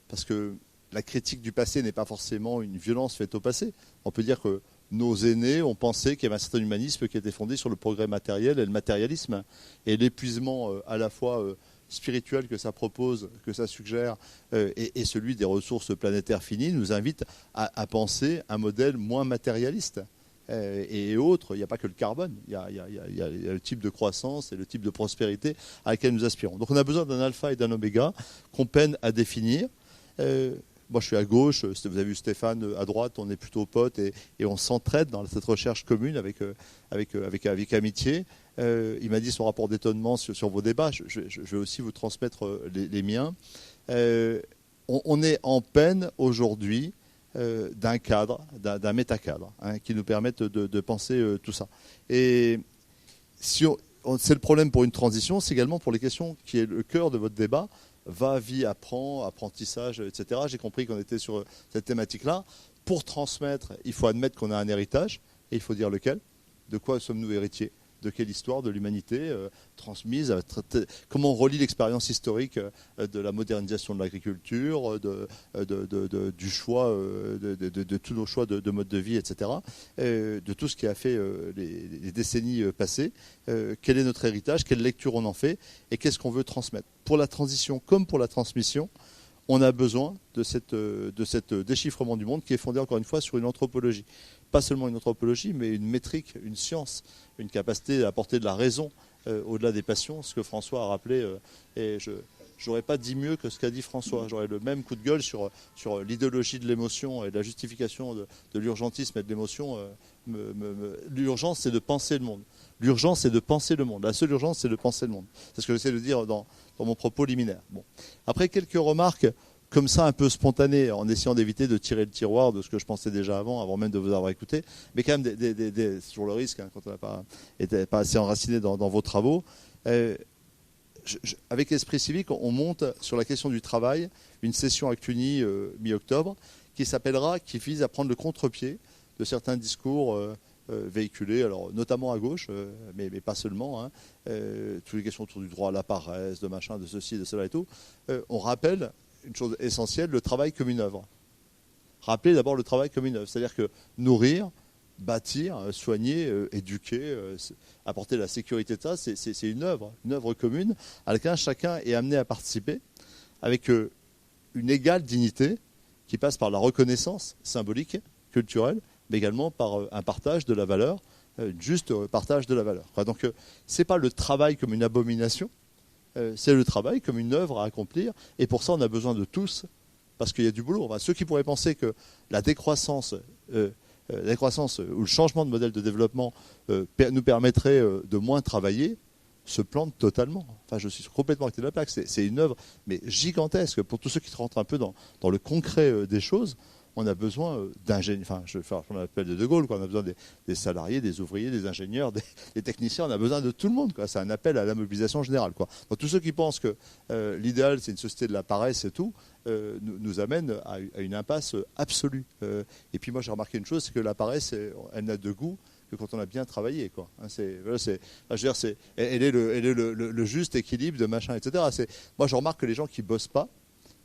parce que la critique du passé n'est pas forcément une violence faite au passé. On peut dire que nos aînés ont pensé qu'il y avait un certain humanisme qui était fondé sur le progrès matériel et le matérialisme. Et l'épuisement à la fois spirituel que ça propose, que ça suggère, et celui des ressources planétaires finies, nous invite à penser un modèle moins matérialiste. Et autres, il n'y a pas que le carbone, il y a le type de croissance et le type de prospérité à laquelle nous aspirons. Donc on a besoin d'un alpha et d'un oméga qu'on peine à définir. Moi je suis à gauche, vous avez vu Stéphane à droite, on est plutôt potes et on s'entraide dans cette recherche commune avec amitié. Il m'a dit son rapport d'étonnement sur vos débats, je vais aussi vous transmettre les miens. On est en peine aujourd'hui d'un cadre, d'un métacadre, qui nous permette de penser tout ça. Et c'est le problème pour une transition, c'est également pour les questions qui est le cœur de votre débat, vie, apprentissage, etc. J'ai compris qu'on était sur cette thématique-là. Pour transmettre, il faut admettre qu'on a un héritage, et il faut dire lequel. De quoi sommes-nous héritiers? De quelle histoire de l'humanité transmise? Comment on relie l'expérience historique de la modernisation de l'agriculture, du choix, de tous nos choix de mode de vie, etc. De tout ce qui a fait les décennies passées. Quel est notre héritage? Quelle lecture on en fait? Et qu'est-ce qu'on veut transmettre? Pour la transition comme pour la transmission, on a besoin de cet déchiffrement du monde qui est fondé encore une fois sur une anthropologie. Pas seulement une anthropologie, mais une métrique, une science, une capacité à apporter de la raison au-delà des passions, ce que François a rappelé. Et je n'aurais pas dit mieux que ce qu'a dit François. J'aurais le même coup de gueule sur l'idéologie de l'émotion et de la justification de l'urgentisme et de l'émotion. L'urgence, c'est de penser le monde. L'urgence, c'est de penser le monde. La seule urgence, c'est de penser le monde. C'est ce que j'essaie de dire dans mon propos liminaire. Bon. Après, quelques remarques comme ça, un peu spontané, en essayant d'éviter de tirer le tiroir de ce que je pensais déjà avant même de vous avoir écouté. Mais quand même, c'est toujours le risque, hein, quand on n'a pas été pas assez enraciné dans vos travaux. Avec l'esprit civique, on monte sur la question du travail une session Actuni mi-octobre qui vise à prendre le contre-pied de certains discours véhiculés, alors notamment à gauche, mais pas seulement, hein, toutes les questions autour du droit à la paresse, de machin, de ceci, de cela et tout. On rappelle une chose essentielle, le travail comme une œuvre. Rappelez d'abord le travail comme une œuvre, c'est-à-dire que nourrir, bâtir, soigner, éduquer, apporter la sécurité de ça, c'est une œuvre commune à laquelle chacun est amené à participer avec une égale dignité qui passe par la reconnaissance symbolique, culturelle, mais également par un partage de la valeur, juste partage de la valeur. Donc c'est pas le travail comme une abomination, c'est le travail comme une œuvre à accomplir, et pour ça on a besoin de tous, parce qu'il y a du boulot. Enfin, ceux qui pourraient penser que la décroissance ou le changement de modèle de développement nous permettrait de moins travailler, se plantent totalement. Enfin, je suis complètement à côté de la plaque. C'est une œuvre mais gigantesque. Pour tous ceux qui rentrent un peu dans le concret des choses, on a besoin d'ingénieurs, enfin je vais faire l'appel de Gaulle, quoi. On a besoin des salariés, des ouvriers, des ingénieurs, des techniciens, on a besoin de tout le monde, quoi. C'est un appel à la mobilisation générale, quoi. Donc tous ceux qui pensent que l'idéal c'est une société de la paresse et tout, nous amène à une impasse absolue. Et puis moi j'ai remarqué une chose, c'est que la paresse, elle n'a de goût que quand on a bien travaillé, quoi. Hein, elle est le juste équilibre de machin, etc. Moi je remarque que les gens qui bossent pas,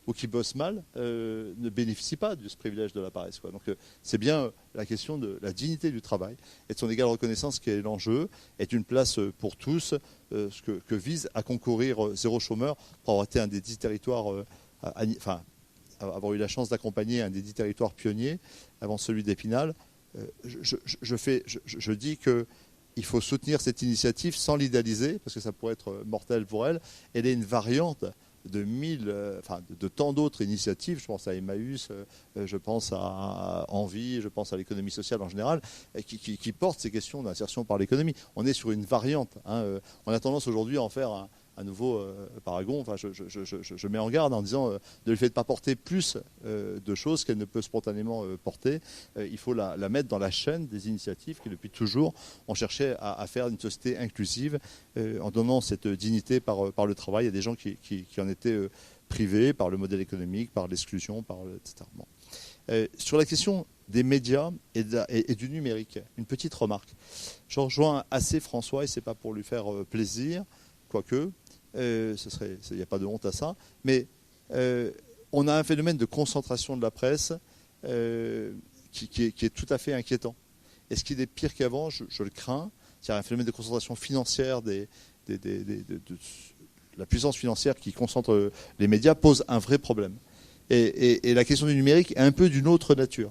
ou qui bossent mal, ne bénéficient pas de ce privilège de la paresse, quoi. Donc c'est bien la question de la dignité du travail et de son égale reconnaissance qui est l'enjeu, est une place pour tous, ce que vise à concourir Zéro Chômeur pour avoir été un des 10 territoires, avoir eu la chance d'accompagner un des 10 territoires pionniers avant celui d'Épinal. Je dis qu'il faut soutenir cette initiative sans l'idéaliser, parce que ça pourrait être mortel pour elle. Elle est une variante de tant d'autres initiatives. Je pense à Emmaüs, je pense à Envie, je pense à l'économie sociale en général, qui portent ces questions d'insertion par l'économie. On est sur une variante, hein. On a tendance aujourd'hui à en faire un nouveau paragon. Enfin, je mets en garde en disant de le fait de ne pas porter plus de choses qu'elle ne peut spontanément porter. Il faut la mettre dans la chaîne des initiatives qui, depuis toujours, ont cherché à faire une société inclusive en donnant cette dignité par le travail. Il y a des gens qui en étaient privés par le modèle économique, par l'exclusion, etc. Bon. Sur la question des médias et du numérique, une petite remarque. Je rejoins assez François, et ce n'est pas pour lui faire plaisir, quoique, il n'y a pas de honte à ça, mais on a un phénomène de concentration de la presse qui est tout à fait inquiétant. Et ce qui est pire qu'avant, je le crains, c'est un phénomène de concentration financière de la puissance financière qui concentre les médias pose un vrai problème. Et la question du numérique est un peu d'une autre nature.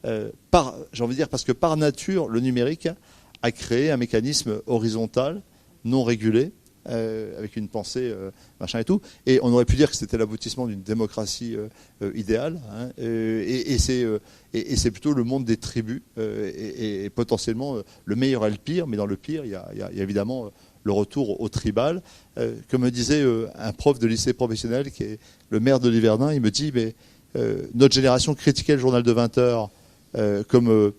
J'ai envie de dire, parce que par nature, le numérique a créé un mécanisme horizontal, non régulé, avec une pensée machin et tout, et on aurait pu dire que c'était l'aboutissement d'une démocratie idéale, hein, et c'est plutôt le monde des tribus, et potentiellement le meilleur et le pire, mais dans le pire il y a évidemment le retour au tribal. Comme me disait un prof de lycée professionnel qui est le maire de Liverdun, il me dit mais notre génération critiquait le journal de 20 heures comme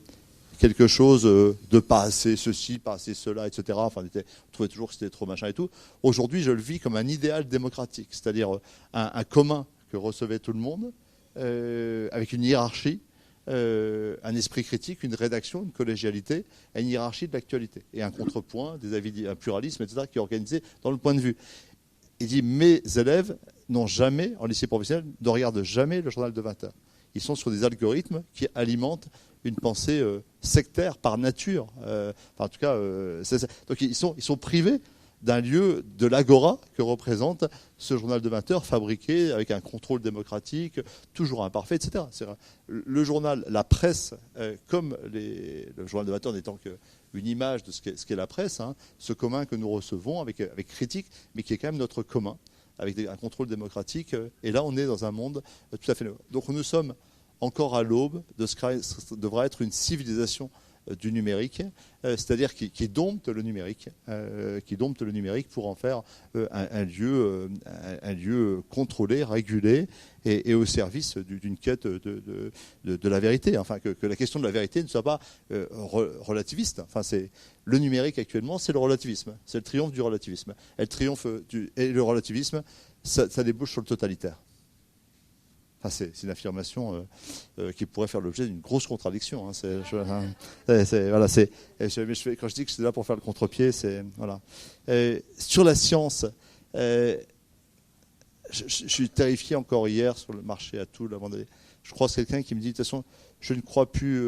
quelque chose de pas assez ceci, pas assez cela, etc. Enfin, on trouvait toujours que c'était trop machin et tout. Aujourd'hui, je le vis comme un idéal démocratique, c'est-à-dire un commun que recevait tout le monde, avec une hiérarchie, un esprit critique, une rédaction, une collégialité, une hiérarchie de l'actualité, et un contrepoint, des avis, un pluralisme, etc., qui est organisé dans le point de vue. Il dit, mes élèves n'ont jamais, en lycée professionnel, ne regardent jamais le journal de 20 heures. Ils sont sur des algorithmes qui alimentent une pensée sectaire par nature. En tout cas, donc ils sont privés d'un lieu de l'agora que représente ce journal de 20 heures fabriqué avec un contrôle démocratique, toujours imparfait, etc. Le journal, la presse, comme le journal de 20 heures n'étant qu'une image de ce qu'est la presse, hein, ce commun que nous recevons avec critique, mais qui est quand même notre commun, avec un contrôle démocratique. Et là, on est dans un monde tout à fait nouveau. Donc nous sommes encore à l'aube de ce qui devra être une civilisation du numérique, c'est-à-dire qui dompte le numérique, pour en faire un lieu contrôlé, régulé et au service d'une quête de la vérité. Enfin, que la question de la vérité ne soit pas relativiste. Enfin, le numérique actuellement, c'est le relativisme, c'est le triomphe du relativisme. Et le relativisme, ça débouche sur le totalitaire. Enfin, c'est une affirmation qui pourrait faire l'objet d'une grosse contradiction. Quand je dis que j'étais là pour faire le contre-pied, c'est voilà. Sur la science, je suis terrifié encore hier sur le marché à Toul. Je croise quelqu'un qui me dit de toute façon, je ne crois plus.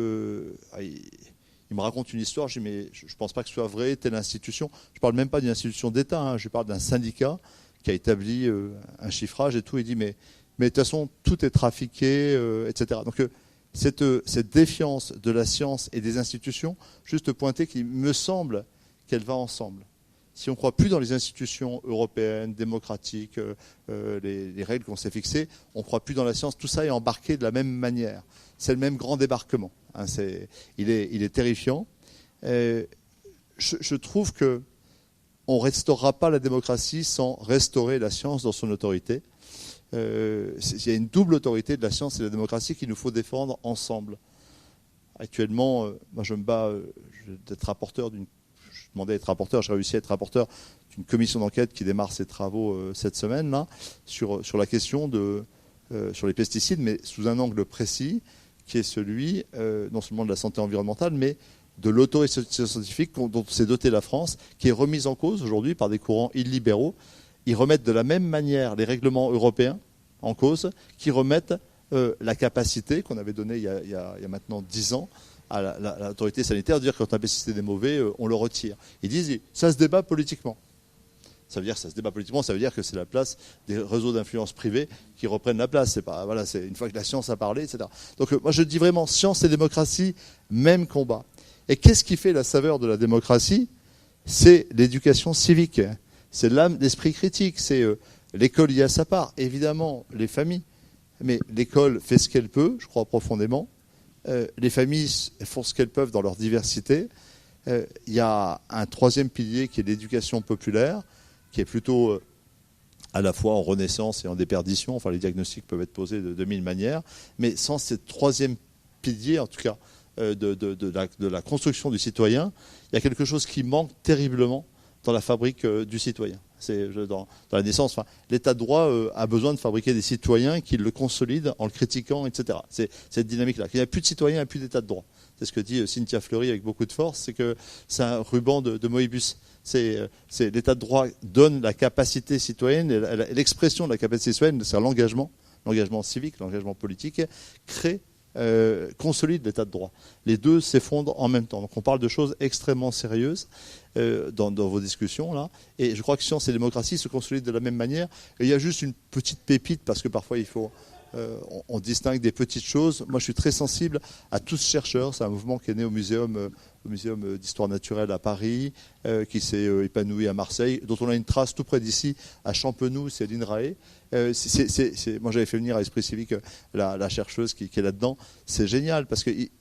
Il me raconte une histoire. Je dis mais je ne pense pas que ce soit vrai. Telle institution. Je ne parle même pas d'une institution d'État. Hein, je parle d'un syndicat qui a établi un chiffrage et tout. Il dit mais de toute façon, tout est trafiqué, etc. Donc, cette défiance de la science et des institutions, juste pointer qu'il me semble qu'elle va ensemble. Si on ne croit plus dans les institutions européennes, démocratiques, les règles qu'on s'est fixées, on ne croit plus dans la science. Tout ça est embarqué de la même manière. C'est le même grand débarquement. Hein, il est terrifiant. Je trouve qu'on ne restaurera pas la démocratie sans restaurer la science dans son autorité. Il y a une double autorité de la science et de la démocratie qu'il nous faut défendre ensemble. Actuellement, moi je me bats d'être rapporteur je demandais à être rapporteur, j'ai réussi à être rapporteur d'une commission d'enquête qui démarre ses travaux cette semaine là, sur la question sur les pesticides, mais sous un angle précis qui est celui non seulement de la santé environnementale, mais de l'autorité scientifique dont s'est dotée la France, qui est remise en cause aujourd'hui par des courants illibéraux. Ils remettent de la même manière les règlements européens en cause, qui remettent la capacité qu'on avait donnée il y a maintenant 10 ans à l'autorité sanitaire de dire que quand un pesticide est mauvais, on le retire. Ils disent ça se débat politiquement. Ça veut dire que ça se débat politiquement, ça veut dire que c'est la place des réseaux d'influence privés qui reprennent la place. C'est une fois que la science a parlé, etc. Donc moi je dis vraiment science et démocratie, même combat. Et qu'est-ce qui fait la saveur de la démocratie? C'est l'éducation civique. C'est l'âme d'esprit critique, c'est l'école y a sa part, évidemment, les familles. Mais l'école fait ce qu'elle peut, je crois profondément. Les familles font ce qu'elles peuvent dans leur diversité. Il y a un troisième pilier qui est l'éducation populaire, qui est plutôt à la fois en renaissance et en déperdition. Enfin, les diagnostics peuvent être posés de 2000 manières. Mais sans ce troisième pilier, en tout cas, de la construction du citoyen, il y a quelque chose qui manque terriblement dans la fabrique du citoyen. Dans la naissance, enfin, l'état de droit a besoin de fabriquer des citoyens qui le consolident en le critiquant, etc. C'est cette dynamique-là. Il n'y a plus de citoyens, il n'y a plus d'état de droit. C'est ce que dit Cynthia Fleury avec beaucoup de force, c'est que c'est un ruban de Moebius. C'est l'état de droit donne la capacité citoyenne, et l'expression de la capacité citoyenne, c'est l'engagement civique, l'engagement politique, consolide l'état de droit. Les deux s'effondrent en même temps. Donc on parle de choses extrêmement sérieuses dans vos discussions là. Et je crois que science et démocratie se consolident de la même manière. Et il y a juste une petite pépite parce que parfois on distingue des petites choses. Moi je suis très sensible à tous chercheurs. C'est un mouvement qui est né au muséum d'histoire naturelle à Paris, qui s'est épanoui à Marseille, dont on a une trace tout près d'ici à Champenoux, c'est l'INRAE. Moi j'avais fait venir à Esprit Civique la chercheuse qui est là-dedans. C'est génial parce qu'ils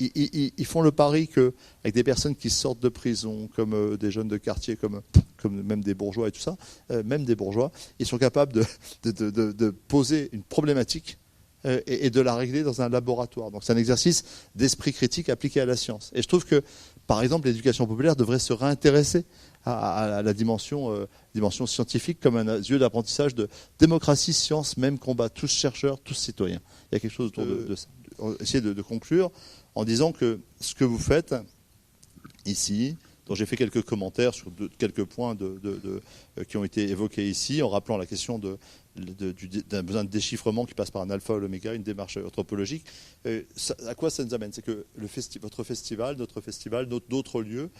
font le pari qu'avec des personnes qui sortent de prison, comme des jeunes de quartier, comme même des bourgeois et tout ça, même des bourgeois, ils sont capables de poser une problématique et de la régler dans un laboratoire. Donc c'est un exercice d'esprit critique appliqué à la science. Et je trouve que, par exemple, l'éducation populaire devrait se réintéresser à la dimension scientifique comme un lieu d'apprentissage de démocratie, science, même combat, tous chercheurs, tous citoyens. Il y a quelque chose autour de ça. Essayer de conclure en disant que ce que vous faites ici, dont j'ai fait quelques commentaires sur quelques points qui ont été évoqués ici, en rappelant la question d'un besoin de déchiffrement qui passe par un alpha ou l'oméga, une démarche anthropologique. À quoi ça nous amène? C'est que votre festival, notre festival, d'autres lieux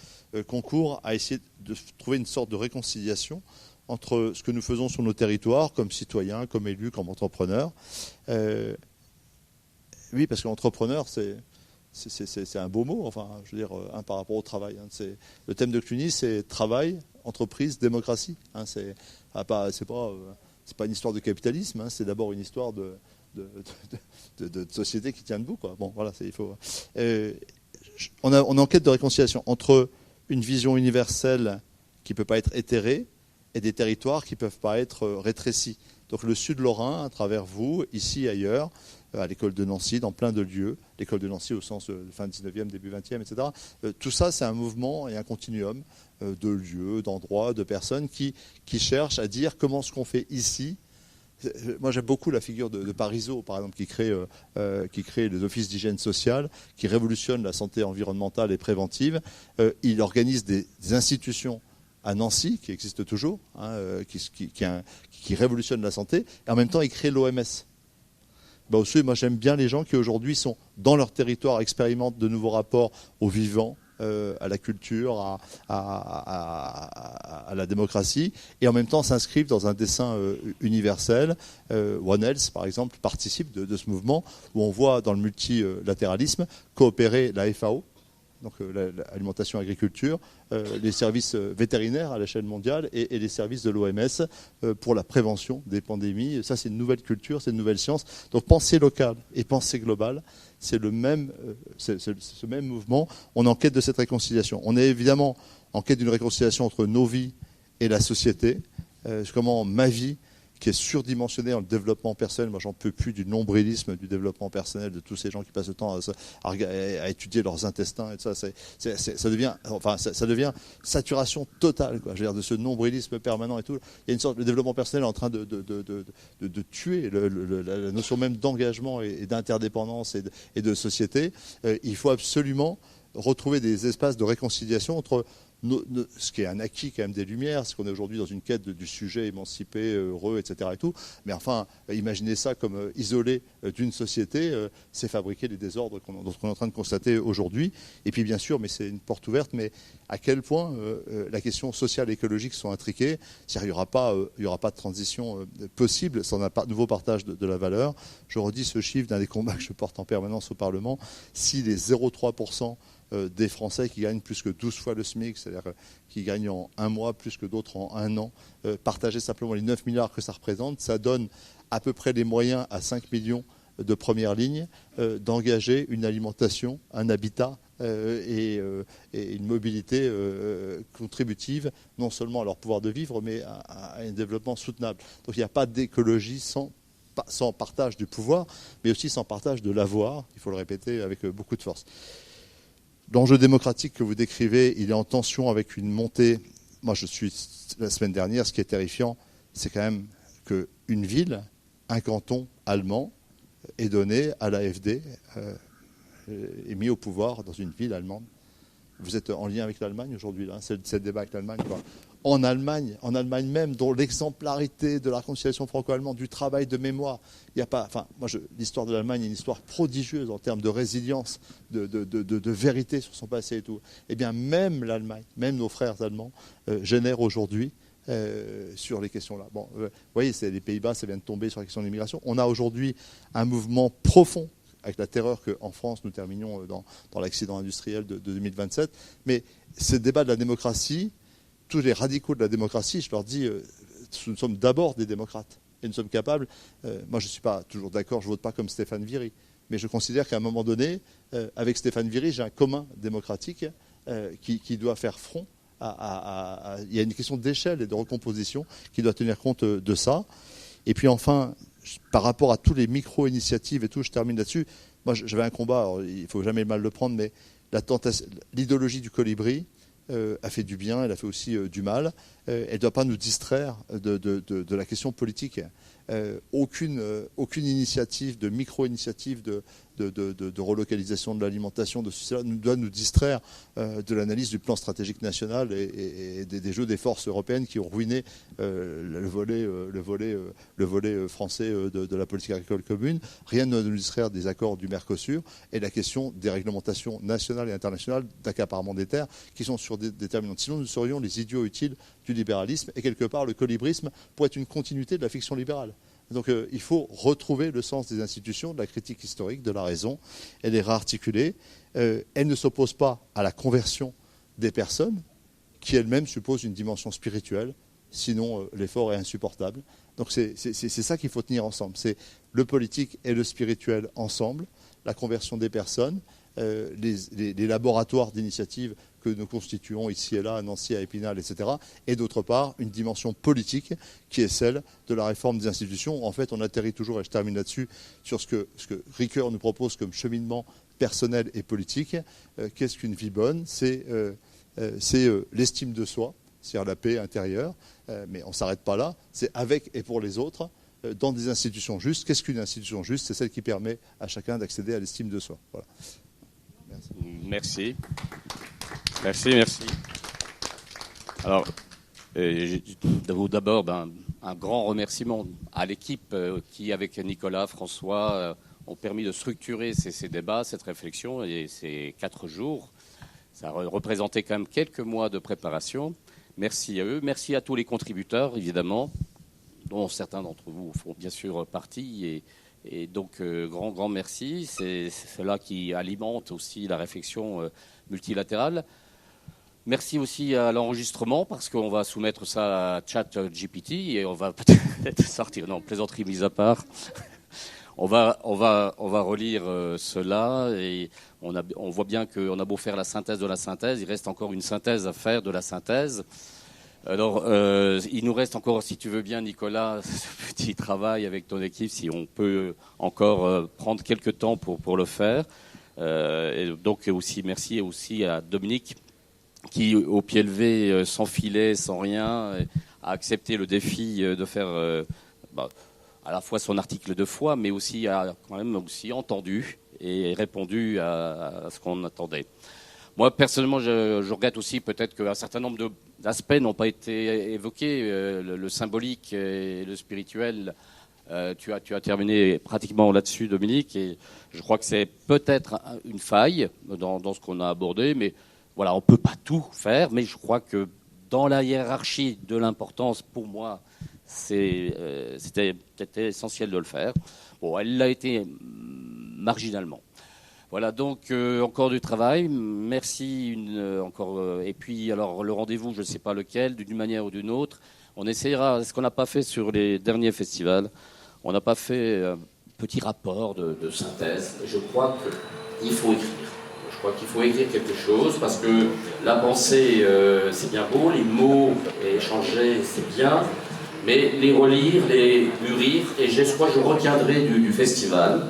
concourent à essayer de trouver une sorte de réconciliation entre ce que nous faisons sur nos territoires, comme citoyens, comme élus, comme entrepreneurs. Oui, parce qu'entrepreneur, c'est un beau mot, enfin, je veux dire, par rapport au travail. Le thème de Cluny, c'est travail, entreprise, démocratie. C'est pas une histoire de capitalisme, c'est d'abord une histoire de société qui tient debout, quoi. Bon, voilà, il faut. on est en quête de réconciliation entre une vision universelle qui ne peut pas être éthérée et des territoires qui ne peuvent pas être rétrécis. Donc le Sud Lorrain, à travers vous, ici, ailleurs, à l'école de Nancy, dans plein de lieux, l'école de Nancy au sens fin 19e, début 20e, etc. Tout ça, c'est un mouvement et un continuum de lieux, d'endroits, de personnes qui cherchent à dire comment ce qu'on fait ici. Moi, j'aime beaucoup la figure de Parisot, par exemple, qui crée les offices d'hygiène sociale, qui révolutionne la santé environnementale et préventive. Il organise des institutions à Nancy, qui existent toujours, qui révolutionnent la santé, et en même temps, il crée l'OMS. Aussi, moi, j'aime bien les gens qui, aujourd'hui, sont dans leur territoire, expérimentent de nouveaux rapports au vivant, à la culture, à la démocratie, et en même temps s'inscrivent dans un dessin universel. One Health, par exemple, participe de ce mouvement où on voit dans le multilatéralisme coopérer la FAO, donc l'alimentation et agriculture, les services vétérinaires à l'échelle mondiale et les services de l'OMS pour la prévention des pandémies. Ça, c'est une nouvelle culture, c'est une nouvelle science. Donc penser local et penser global, c'est ce même mouvement. On est en quête de cette réconciliation. On est évidemment en quête d'une réconciliation entre nos vies et la société. Comment ma vie, qui est surdimensionné en le développement personnel. Moi, j'en peux plus du nombrilisme, du développement personnel, de tous ces gens qui passent le temps à étudier leurs intestins et tout ça. Ça devient saturation totale, quoi. Je veux dire, de ce nombrilisme permanent et tout. Il y a une sorte de développement personnel en train de tuer la notion même d'engagement et d'interdépendance et de société. Il faut absolument retrouver des espaces de réconciliation entre ce qui est un acquis quand même des Lumières, c'est qu'on est aujourd'hui dans une quête du sujet émancipé, heureux, etc. Et tout. Mais enfin, imaginez ça comme isolé d'une société, c'est fabriquer les désordres qu'on est en train de constater aujourd'hui. Et puis bien sûr, mais c'est une porte ouverte, mais à quel point la question sociale et écologique sont intriquées, il n'y aura pas de transition possible sans un nouveau partage de la valeur. Je redis ce chiffre d'un des combats que je porte en permanence au Parlement. Si les 0,3% des Français qui gagnent plus que 12 fois le SMIC, c'est-à-dire qui gagnent en un mois plus que d'autres en un an, partager simplement les 9 milliards que ça représente, ça donne à peu près les moyens à 5 millions de première ligne d'engager une alimentation, un habitat et une mobilité contributive, non seulement à leur pouvoir de vivre, mais à un développement soutenable. Donc il n'y a pas d'écologie sans partage du pouvoir, mais aussi sans partage de l'avoir, il faut le répéter avec beaucoup de force. L'enjeu démocratique que vous décrivez, il est en tension avec une montée. Moi, la semaine dernière, ce qui est terrifiant, c'est quand même qu'une ville, un canton allemand, est donné à l'AfD, est mis au pouvoir dans une ville allemande. Vous êtes en lien avec l'Allemagne aujourd'hui, là, c'est le débat avec l'Allemagne, quoi. En Allemagne même, dont l'exemplarité de la réconciliation franco-allemande, du travail de mémoire, il n'y a pas. Enfin, l'histoire de l'Allemagne est une histoire prodigieuse en termes de résilience, de vérité sur son passé et tout. Eh bien, même l'Allemagne, même nos frères allemands, génèrent aujourd'hui sur les questions-là. Bon, vous voyez, c'est les Pays-Bas, ça vient de tomber sur la question de l'immigration. On a aujourd'hui un mouvement profond, avec la terreur qu'en France, nous terminions dans l'accident industriel de 2027. Mais ce débat de la démocratie, tous les radicaux de la démocratie, je leur dis, nous sommes d'abord des démocrates. Et nous sommes capables, moi je ne suis pas toujours d'accord, je ne vote pas comme Stéphane Viry, mais je considère qu'à un moment donné, avec Stéphane Viry, j'ai un commun démocratique qui doit faire front. Il y a une question d'échelle et de recomposition qui doit tenir compte de ça. Et puis enfin, par rapport à tous les micro-initiatives et tout, je termine là-dessus. Moi j'avais un combat, alors, il ne faut jamais mal le prendre, mais l'idéologie du colibri a fait du bien, elle a fait aussi du mal. Elle ne doit pas nous distraire de la question politique. Aucune initiative, de micro-initiative de relocalisation de l'alimentation, de cela, doit nous distraire de l'analyse du plan stratégique national et des jeux des forces européennes qui ont ruiné le volet français de la politique agricole commune. Rien ne doit nous distraire des accords du Mercosur et la question des réglementations nationales et internationales d'accaparement des terres qui sont déterminantes. Sinon, nous serions les idiots utiles du libéralisme et quelque part le colibrisme pourrait être une continuité de la fiction libérale. Donc il faut retrouver le sens des institutions, de la critique historique, de la raison, et les réarticuler. Elle ne s'oppose pas à la conversion des personnes, qui elle-même suppose une dimension spirituelle, sinon l'effort est insupportable. Donc c'est ça qu'il faut tenir ensemble, c'est le politique et le spirituel ensemble, la conversion des personnes, les laboratoires d'initiative que nous constituons ici et là, à Nancy, à Épinal, etc. Et d'autre part, une dimension politique qui est celle de la réforme des institutions. En fait, on atterrit toujours, et je termine là-dessus, sur ce que Ricoeur nous propose comme cheminement personnel et politique. Qu'est-ce qu'une vie bonne ? C'est l'estime de soi, c'est-à-dire la paix intérieure. Mais on ne s'arrête pas là. C'est avec et pour les autres, dans des institutions justes. Qu'est-ce qu'une institution juste ? C'est celle qui permet à chacun d'accéder à l'estime de soi. Voilà. Merci. Merci. Alors, d'abord, un grand remerciement à l'équipe qui, avec Nicolas, François, ont permis de structurer ces débats, cette réflexion et ces 4 jours. Ça a représenté quand même quelques mois de préparation. Merci à eux. Merci à tous les contributeurs, évidemment, dont certains d'entre vous font bien sûr partie. Et donc, grand merci. C'est cela qui alimente aussi la réflexion multilatérale. Merci aussi à l'enregistrement, parce qu'on va soumettre ça à ChatGPT et on va peut-être sortir. Non, plaisanterie mise à part. On va relire cela et on voit bien qu'on a beau faire la synthèse de la synthèse, il reste encore une synthèse à faire de la synthèse. Alors, il nous reste encore, si tu veux bien, Nicolas, ce petit travail avec ton équipe, si on peut encore prendre quelques temps pour le faire. Et donc, aussi, merci aussi à Dominique, qui, au pied levé, sans filet, sans rien, a accepté le défi de faire à la fois son article 2 fois, mais aussi a quand même aussi entendu et répondu à ce qu'on attendait. Moi, personnellement, je regrette aussi peut-être qu'un certain nombre d'aspects n'ont pas été évoqués. Le symbolique et le spirituel, tu as terminé pratiquement là-dessus, Dominique, et je crois que c'est peut-être une faille dans ce qu'on a abordé, mais voilà, on ne peut pas tout faire, mais je crois que dans la hiérarchie de l'importance, pour moi, c'était peut-être essentiel de le faire. Bon, elle l'a été marginalement. Voilà, donc encore du travail. Merci encore. Et puis, alors, le rendez-vous, je ne sais pas lequel, d'une manière ou d'une autre. On essayera, ce qu'on n'a pas fait sur les derniers festivals, on n'a pas fait un petit rapport de synthèse. Je crois qu'il faut écrire. Je crois qu'il faut écrire quelque chose parce que la pensée, c'est bien beau, les mots échangés, c'est bien, mais les relire, les mûrir, et je crois que je retiendrai du festival,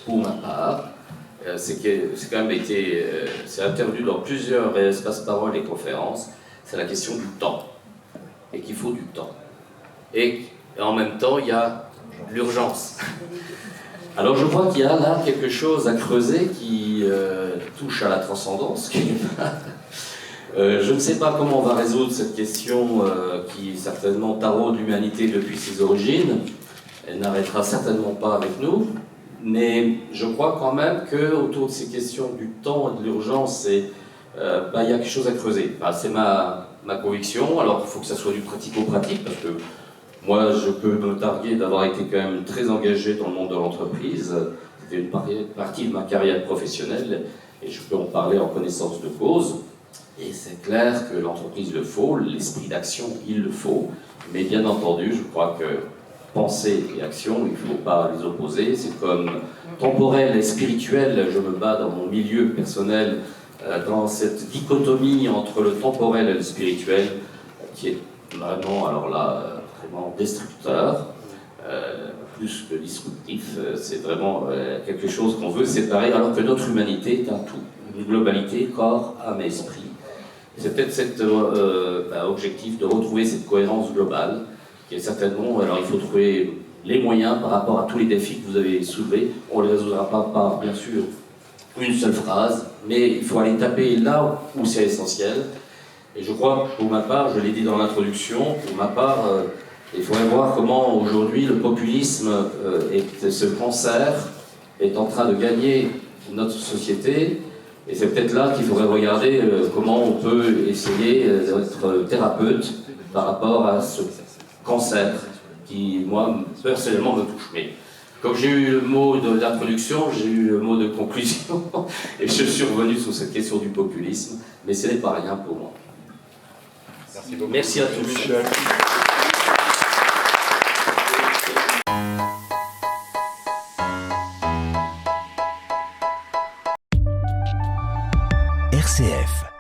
pour ma part, c'est quand même été, c'est intervenu dans plusieurs espaces paroles et conférences, c'est la question du temps, et qu'il faut du temps. Et en même temps, il y a l'urgence. Alors je crois qu'il y a là quelque chose à creuser qui touche à la transcendance. Je ne sais pas comment on va résoudre cette question qui certainement taraude l'humanité depuis ses origines. Elle n'arrêtera certainement pas avec nous. Mais je crois quand même qu'autour de ces questions du temps et de l'urgence, il y a quelque chose à creuser. C'est ma conviction. Alors il faut que ça soit du pratico-pratique, parce que moi, je peux me targuer d'avoir été quand même très engagé dans le monde de l'entreprise. C'était une partie de ma carrière professionnelle et je peux en parler en connaissance de cause. Et c'est clair que l'entreprise le faut, l'esprit d'action, il le faut. Mais bien entendu, je crois que pensée et action, il ne faut pas les opposer. C'est comme temporel et spirituel. Je me bats dans mon milieu personnel dans cette dichotomie entre le temporel et le spirituel qui est vraiment, alors là, vraiment destructeur, plus que disruptif. C'est vraiment quelque chose qu'on veut séparer, alors que notre humanité est un tout, une globalité, corps, âme et esprit. C'est peut-être cet objectif de retrouver cette cohérence globale, qui est certainement, alors il faut trouver les moyens par rapport à tous les défis que vous avez soulevés. On ne les résoudra pas par, bien sûr, une seule phrase, mais il faut aller taper là où c'est essentiel. Et je crois, pour ma part, je l'ai dit dans l'introduction, pour ma part, il faudrait voir comment aujourd'hui le populisme ce cancer est en train de gagner notre société. Et c'est peut-être là qu'il faudrait regarder comment on peut essayer d'être thérapeute par rapport à ce cancer qui, moi, personnellement, me touche. Mais comme j'ai eu le mot d'introduction, j'ai eu le mot de conclusion et je suis revenu sur cette question du populisme. Mais ce n'est pas rien pour moi. Merci beaucoup. Merci à tous. Michel. RCF.